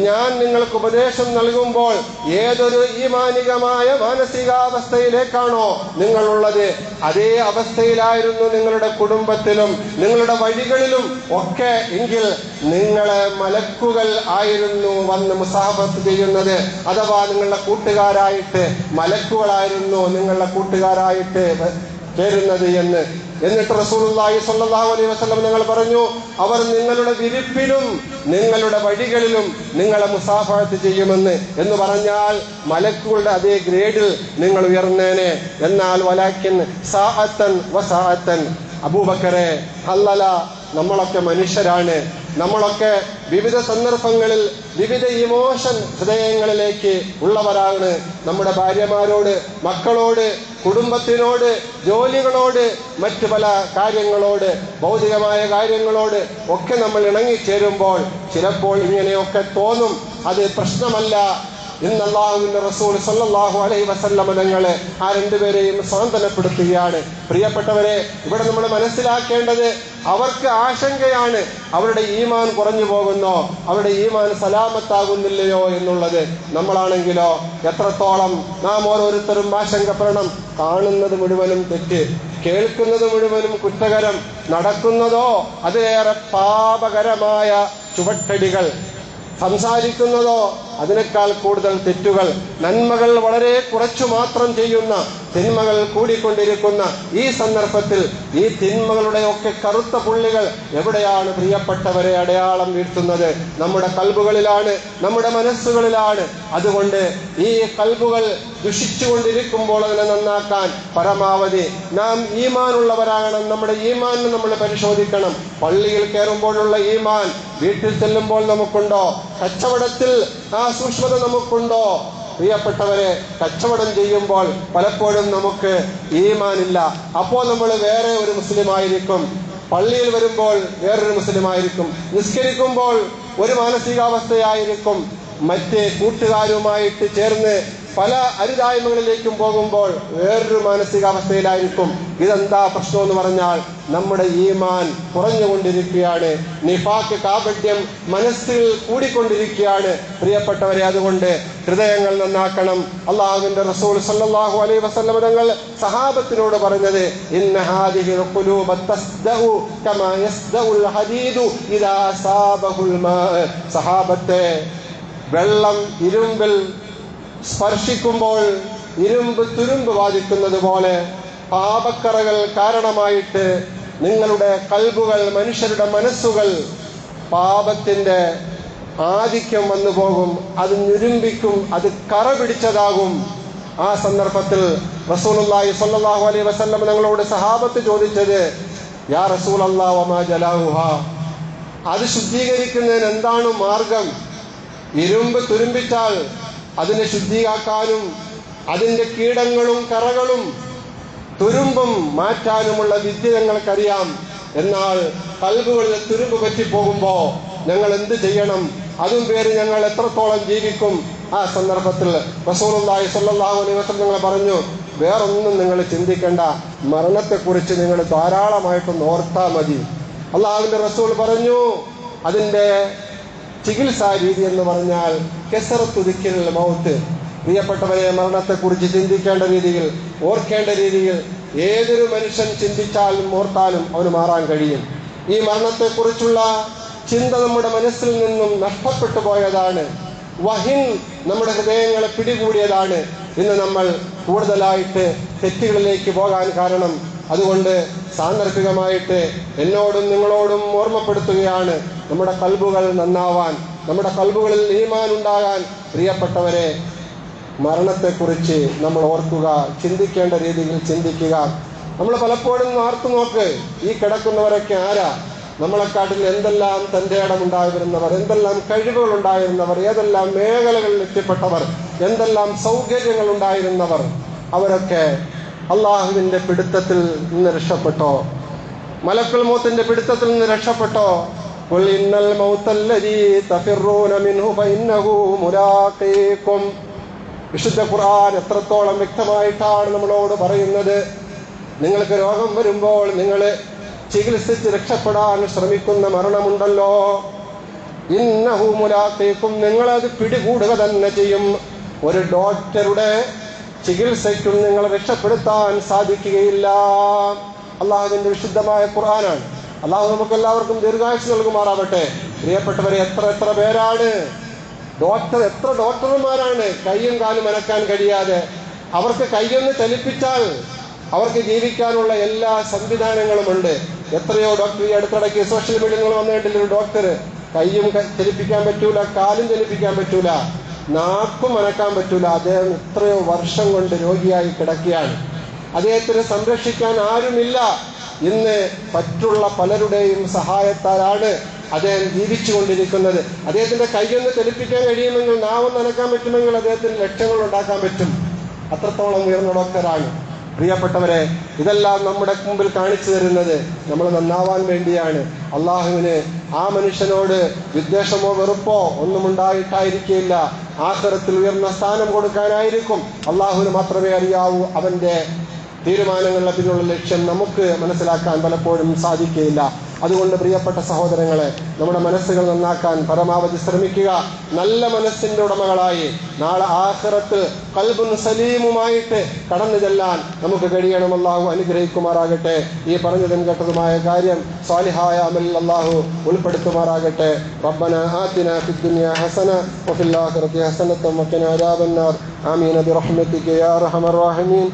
ഞാൻ നിങ്ങൾക്ക് ഉപദേശം നൽകുമ്പോൾ ഏതൊരു ഈമാനികമായ മാനസികാവസ്ഥയിലേക്കാണോ നിങ്ങളുള്ളത്, അതേ അവസ്ഥയിലായിരുന്നു നിങ്ങളുടെ കുടുംബത്തിലും നിങ്ങളുടെ വഴികളിലും ഒക്കെ എങ്കിൽ നിങ്ങളെ മലക്കുകൾ ആയിരുന്നു വന്ന് മുസാഫത്ത് ചെയ്യുന്നത്. അഥവാ നിങ്ങളുടെ കൂട്ടുകാരായിട്ട് മലക്കുകളായിരുന്നു നിങ്ങളുടെ കൂട്ടുകാരായിട്ട് ചേരുന്നത് എന്ന്. എന്നിട്ട് റസൂലുള്ളാഹി സ്വല്ലല്ലാഹു അലൈഹി വസല്ലം നിങ്ങൾ പറഞ്ഞു, അവർ നിങ്ങളുടെ വിരിപ്പിലും നിങ്ങളുടെ വഴികളിലും നിങ്ങളെ മുസാഫഹത്ത് ചെയ്യുമെന്ന്. എന്ന് പറഞ്ഞാൽ മലക്കുകളുടെ അതേ ഗ്രേഡിൽ നിങ്ങൾ ഉയർന്നേനെ. എന്നാൽ വലാക്കിൻ സാഅത്തൻ വസാഅത്തൻ. അബൂബക്കറെ, ഹല്ലല, നമ്മളൊക്കെ മനുഷ്യരാണ്. നമ്മളൊക്കെ വിവിധ സന്ദർഭങ്ങളിൽ വിവിധ ഇമോഷൻ ഹൃദയങ്ങളിലേക്ക് ഉള്ളവരാണ്. നമ്മുടെ ഭാര്യമാരോട്, മക്കളോട്, കുടുംബത്തിനോട്, ജോലികളോട്, മറ്റു പല കാര്യങ്ങളോട്, ഭൗതികമായ കാര്യങ്ങളോട് ഒക്കെ നമ്മൾ ഇണങ്ങിച്ചേരുമ്പോൾ ചിലപ്പോൾ ഇങ്ങനെയൊക്കെ തോന്നും. അത് പ്രശ്നമല്ല. ഇന്ന് അല്ലാഹുവിന്റെ റസൂൽ സല്ലല്ലാഹു അലൈഹി വസല്ലം തങ്ങളെ ആ രണ്ടുപേരെയും സാന്ത്വനപ്പെടുത്തുകയാണ്. പ്രിയപ്പെട്ടവരെ, ഇവിടെ നമ്മൾ മനസ്സിലാക്കേണ്ടത് അവർക്ക് ആശങ്കയാണ്, അവരുടെ ഈമാൻ കുറഞ്ഞു പോകുന്നോ, അവരുടെ ഈമാൻ സലാമത്താകുന്നില്ലയോ എന്നുള്ളത്. നമ്മളാണെങ്കിലോ എത്രത്തോളം നാം ഓരോരുത്തരും ആശങ്കപ്പെടണം. കാണുന്നത് മുഴുവനും തെറ്റ്, കേൾക്കുന്നത് മുഴുവനും കുറ്റകരം, നടക്കുന്നതോ അതിലേറെ പാപകരമായ ചുവട്ടടികൾ, സംസാരിക്കുന്നതോ അതിനേക്കാൾ കൂടുതൽ തെറ്റുകൾ, നന്മകൾ വളരെ കുറച്ചു മാത്രം ചെയ്യുന്ന, തിന്മകൾ കൂടിക്കൊണ്ടിരിക്കുന്ന ഈ സന്ദർഭത്തിൽ ഈ തിന്മകളുടെ ഒക്കെ കറുത്ത പുള്ളികൾ എവിടെയാണ് പ്രിയപ്പെട്ടവരെ അടയാളം വീഴ്ത്തുന്നത്? നമ്മുടെ കൽബുകളിലാണ്, നമ്മുടെ മനസ്സുകളിലാണ്. അതുകൊണ്ട് ഈ കൽബുകൾ ദുഷിച്ചുകൊണ്ടിരിക്കുമ്പോൾ അതിനെ നന്നാക്കാൻ പരമാവധി നാം ഈമാനുള്ളവരാകണം. നമ്മുടെ ഈമാൻ നമ്മൾ പരിശോധിക്കണം. പള്ളിയിൽ കയറുമ്പോഴുള്ള ഈമാൻ വീട്ടിൽ ചെല്ലുമ്പോൾ നമുക്കുണ്ടോ? കച്ചവടത്തിൽ ആ സൂക്ഷ്മത നമുക്കുണ്ടോ? പ്രിയപ്പെട്ടവരെ, കച്ചവടം ചെയ്യുമ്പോൾ പലപ്പോഴും നമുക്ക് ഈമാനില്ല. അപ്പോൾ നമ്മൾ വേറെ ഒരു മുസ്ലിമായിരിക്കും. പള്ളിയിൽ വരുമ്പോൾ വേറൊരു മുസ്ലിമായിരിക്കും. നിസ്കരിക്കുമ്പോൾ ഒരു മാനസികാവസ്ഥയായിരിക്കും. മറ്റ് കൂട്ടുകാരുമായിട്ട് ചേർന്ന് പല അരുതായ്മകളിലേക്കും പോകുമ്പോൾ വേറൊരു മാനസികാവസ്ഥയിലായിരിക്കും. ഇതെന്താ പ്രശ്നം എന്ന് പറഞ്ഞാൽ നമ്മുടെ ഈമാൻ കുറഞ്ഞുകൊണ്ടിരിക്കുകയാണ്. നിഫാക്ക്, കാപട്യം മനസ്സിൽ കൂടിക്കൊണ്ടിരിക്കുകയാണ്. പ്രിയപ്പെട്ടവരെ, അതുകൊണ്ട് ഹൃദയങ്ങൾ നന്നാക്കണം. അല്ലാഹുവിന്റെ റസൂൽ സല്ലല്ലാഹു അലൈഹി വസല്ലം തങ്ങൾ സഹാബത്തിനോട് പറഞ്ഞത്, ഇന്ന ഹാദിഹിൽ ഖുലൂബ തസ്ദഉ കമാ യസ്ദഉൽ ഹദീദു ഇദാ സാബഹുൽ മാ. സഹാബത്തെ, വെള്ളം ഇരുമ്പിൽ സ്പർശിക്കുമ്പോൾ ഇരുമ്പ് തുരുമ്പ് ബാധിക്കുന്നത് പോലെ പാപക്കറകൾ കാരണമായിട്ട് നിങ്ങളുടെ കൽബുകൾ, മനുഷ്യരുടെ മനസ്സുകൾ പാപത്തിന്റെ ആധിക്യം വന്നു പോകും. അത് ഞുരുമ്പിക്കും, അത് കറ പിടിച്ചതാകും. ആ സന്ദർഭത്തിൽ റസൂലുള്ളാഹി സ്വല്ലല്ലാഹു അലൈഹി വസല്ലം ഞങ്ങളോട് സഹാബത്ത് ചോദിച്ചത്, യാ റസൂലല്ലാഹ് വമാ ജലാഉഹാ, അത് ശുദ്ധീകരിക്കുന്നതിന് എന്താണ് മാർഗം? ഇരുമ്പ് തുരുമ്പിച്ചാൽ അതിനെ ശുദ്ധിയാക്കാനും അതിന്റെ കീടങ്ങളും കറകളും തുരുമ്പും മാറ്റാനുമുള്ള വിദ്യ ഞങ്ങൾക്കറിയാം. എന്നാൽ കൽബുകളിൽ തുരുമ്പ് പറ്റിപ്പോകുമ്പോ ഞങ്ങൾ എന്ത് ചെയ്യണം? അതും പേര് ഞങ്ങൾ എത്രത്തോളം ജീവിക്കും? ആ സന്ദർഭത്തിൽ റസൂലുള്ളാഹി സ്വല്ലല്ലാഹു അലൈഹി വസല്ലം നിങ്ങൾ പറഞ്ഞു, വേറൊന്നും നിങ്ങൾ ചിന്തിക്കേണ്ട, മരണത്തെക്കുറിച്ച് നിങ്ങൾ ധാരാളമായിട്ടൊന്ന് ഓർത്താൽ മതി. അല്ലാഹുവിന്റെ റസൂൽ പറഞ്ഞു, അതിന്റെ ചികിത്സാ രീതി എന്ന് പറഞ്ഞാൽ കസറത്തു ദിക്റിൽ മൗത്ത്. പ്രിയപ്പെട്ടവരെ, മരണത്തെക്കുറിച്ച് ചിന്തിക്കേണ്ട രീതിയിൽ, ഓർക്കേണ്ട രീതിയിൽ ഏതൊരു മനുഷ്യൻ ചിന്തിച്ചാലും ഓർത്താലും അവന് മാറാൻ കഴിയും. ഈ മരണത്തെക്കുറിച്ചുള്ള ചിന്ത നമ്മുടെ മനസ്സിൽ നിന്നും നഷ്ടപ്പെട്ടു പോയതാണ്. വഹിൻ നമ്മുടെ ഹൃദയങ്ങളെ പിടികൂടിയതാണ്. ഇന്ന് നമ്മൾ കൂടുതലായിട്ട് തെറ്റുകളിലേക്ക് പോകാൻ കാരണം. അതുകൊണ്ട് സാന്ദർഭികമായിട്ട് എന്നോടും നിങ്ങളോടും ഓർമ്മപ്പെടുത്തുകയാണ്, നമ്മുടെ കൽബുകൾ നന്നാവാൻ, നമ്മുടെ കൽബുകളിൽ ഈമാൻ ഉണ്ടാകാൻ. പ്രിയപ്പെട്ടവരെ, മരണത്തെക്കുറിച്ച് നമ്മൾ ഓർക്കുക, ചിന്തിക്കേണ്ട രീതിയിൽ ചിന്തിക്കുക. നമ്മൾ പലപ്പോഴും ഓർത്തു നോക്ക്, ഈ കിടക്കുന്നവരൊക്കെ ആരാ? നമ്മളെക്കാട്ടിൽ എന്തെല്ലാം തൻ്റെ ഇടമുണ്ടായിരുന്നവർ, എന്തെല്ലാം കഴിവുകൾ ഉണ്ടായിരുന്നവർ, ഏതെല്ലാം മേഖലകളിൽ എത്തിപ്പെട്ടവർ, എന്തെല്ലാം സൗകര്യങ്ങൾ ഉണ്ടായിരുന്നവർ, അവരൊക്കെ അള്ളാഹുവിൻ്റെ പിടുത്തത്തിൽ നിന്ന് രക്ഷപ്പെട്ടോ? മലക്കുൽ മൗത്തിന്റെ പിടുത്തത്തിൽ നിന്ന് രക്ഷപ്പെട്ടോ? ഖുൽ ഇന്നൽ മൗതല്ലദീ തഫിറൂന മിൻഹു ഫഇന്നഹു മുലാഖീകും. വിശുദ്ധ ഖുർആൻ എത്രത്തോളം വ്യക്തമായിട്ടാണ് നമ്മളോട് പറയുന്നത്. നിങ്ങൾക്ക് രോഗം വരുമ്പോൾ നിങ്ങൾ ചികിത്സിച്ച് രക്ഷപ്പെടാൻ ശ്രമിക്കുന്ന മരണമുണ്ടല്ലോ, ഇന്നഹു മുലാഖീകും, നിങ്ങളത് പിടികൂടുക തന്നെ ചെയ്യും. ഒരു ഡോക്ടറുടെ ചികിത്സയ്ക്കും നിങ്ങളെ രക്ഷപ്പെടുത്താൻ സാധിക്കുകയില്ല. അള്ളാഹുവിന്റെ വിശുദ്ധമായ ഖുർആനാണ്. അള്ളാഹു നമുക്ക് എല്ലാവർക്കും ദീർഘായുസ് നൽകുമാറാവട്ടെ. പ്രിയപ്പെട്ടവരെ, എത്ര പേരാണ് എത്ര ഡോക്ടർമാരാണ് കൈയും കാലും അനക്കാൻ കഴിയാതെ. അവർക്ക് കൈയൊന്ന് ചലിപ്പിച്ചാൽ അവർക്ക് ജീവിക്കാനുള്ള എല്ലാ സംവിധാനങ്ങളുമുണ്ട്. എത്രയോ ഡോക്ടർ, ഈ അടുത്തിടയ്ക്ക് സോഷ്യൽ മീഡിയകൾ വന്നിട്ടില്ല, ഒരു ഡോക്ടർ കൈയും ചലിപ്പിക്കാൻ പറ്റൂല, കാലും ചലിപ്പിക്കാൻ പറ്റൂല, നാക്കും അനക്കാൻ പറ്റൂല. അദ്ദേഹം എത്രയോ വർഷം കൊണ്ട് രോഗിയായി കിടക്കുകയാണ്. അദ്ദേഹത്തിന് സംരക്ഷിക്കാൻ ആരുമില്ല. ഇന്ന് മറ്റുള്ള പലരുടെയും സഹായത്താലാണ് അദ്ദേഹം ജീവിച്ചു കൊണ്ടിരിക്കുന്നത്. അദ്ദേഹത്തിന്റെ കൈയൊന്ന് ചലിപ്പിക്കാൻ കഴിയുമെങ്കിൽ, നാവൊന്ന് അനക്കാൻ പറ്റുമെങ്കിൽ അദ്ദേഹത്തിന് ലക്ഷ്യങ്ങൾ ഉണ്ടാക്കാൻ പറ്റും. അത്രത്തോളം ഉയർന്ന ഡോക്ടറാണ്. പ്രിയപ്പെട്ടവരെ, ഇതെല്ലാം നമ്മുടെ മുമ്പിൽ കാണിച്ചു തരുന്നത് നമ്മൾ നന്നാവാൻ വേണ്ടിയാണ്. അള്ളാഹുവിന് ആ മനുഷ്യനോട് വിദ്വേഷമോ വെറുപ്പോ ഒന്നും ഉണ്ടായിട്ടായിരിക്കില്ല. ആഖിറത്തിൽ ഉയർന്ന സ്ഥാനം കൊടുക്കാനായിരിക്കും. അള്ളാഹുവിന് മാത്രമേ അറിയാവൂ. അവന്റെ തീരുമാനങ്ങളുടെ പിന്നിലുള്ള ലക്ഷ്യം നമുക്ക് മനസ്സിലാക്കാൻ പലപ്പോഴും സാധിക്കുകയില്ല. അതുകൊണ്ട് പ്രിയപ്പെട്ട സഹോദരങ്ങളെ, നമ്മുടെ മനസ്സുകൾ നന്നാക്കാൻ പരമാവധി ശ്രമിക്കുക. നല്ല മനസ്സിന്റെ ഉടമകളായി നാളെ ആഖിറത്ത് ഖൽബുൻ സലീമുമായിട്ട് കടന്നു ചെല്ലാൻ നമുക്ക് കഴിയണം. അല്ലാഹു അനുഗ്രഹിക്കുമാറാകട്ടെ. ഈ പറഞ്ഞതും കേട്ടതുമായ കാര്യം സാലിഹായ അമലിൽ അല്ലാഹു ഉൾപ്പെടുത്തുമാറാകട്ടെ. റബ്ബനാ ആതിനാ ഫിദ്ദുനിയാ ഹസന വഫിൽ ആഖിറതി ഹസനത വഖിനാ അദാബന്നാർ. ആമീൻ ബിറഹ്മതിക യാ അർഹമർ റഹീമീൻ.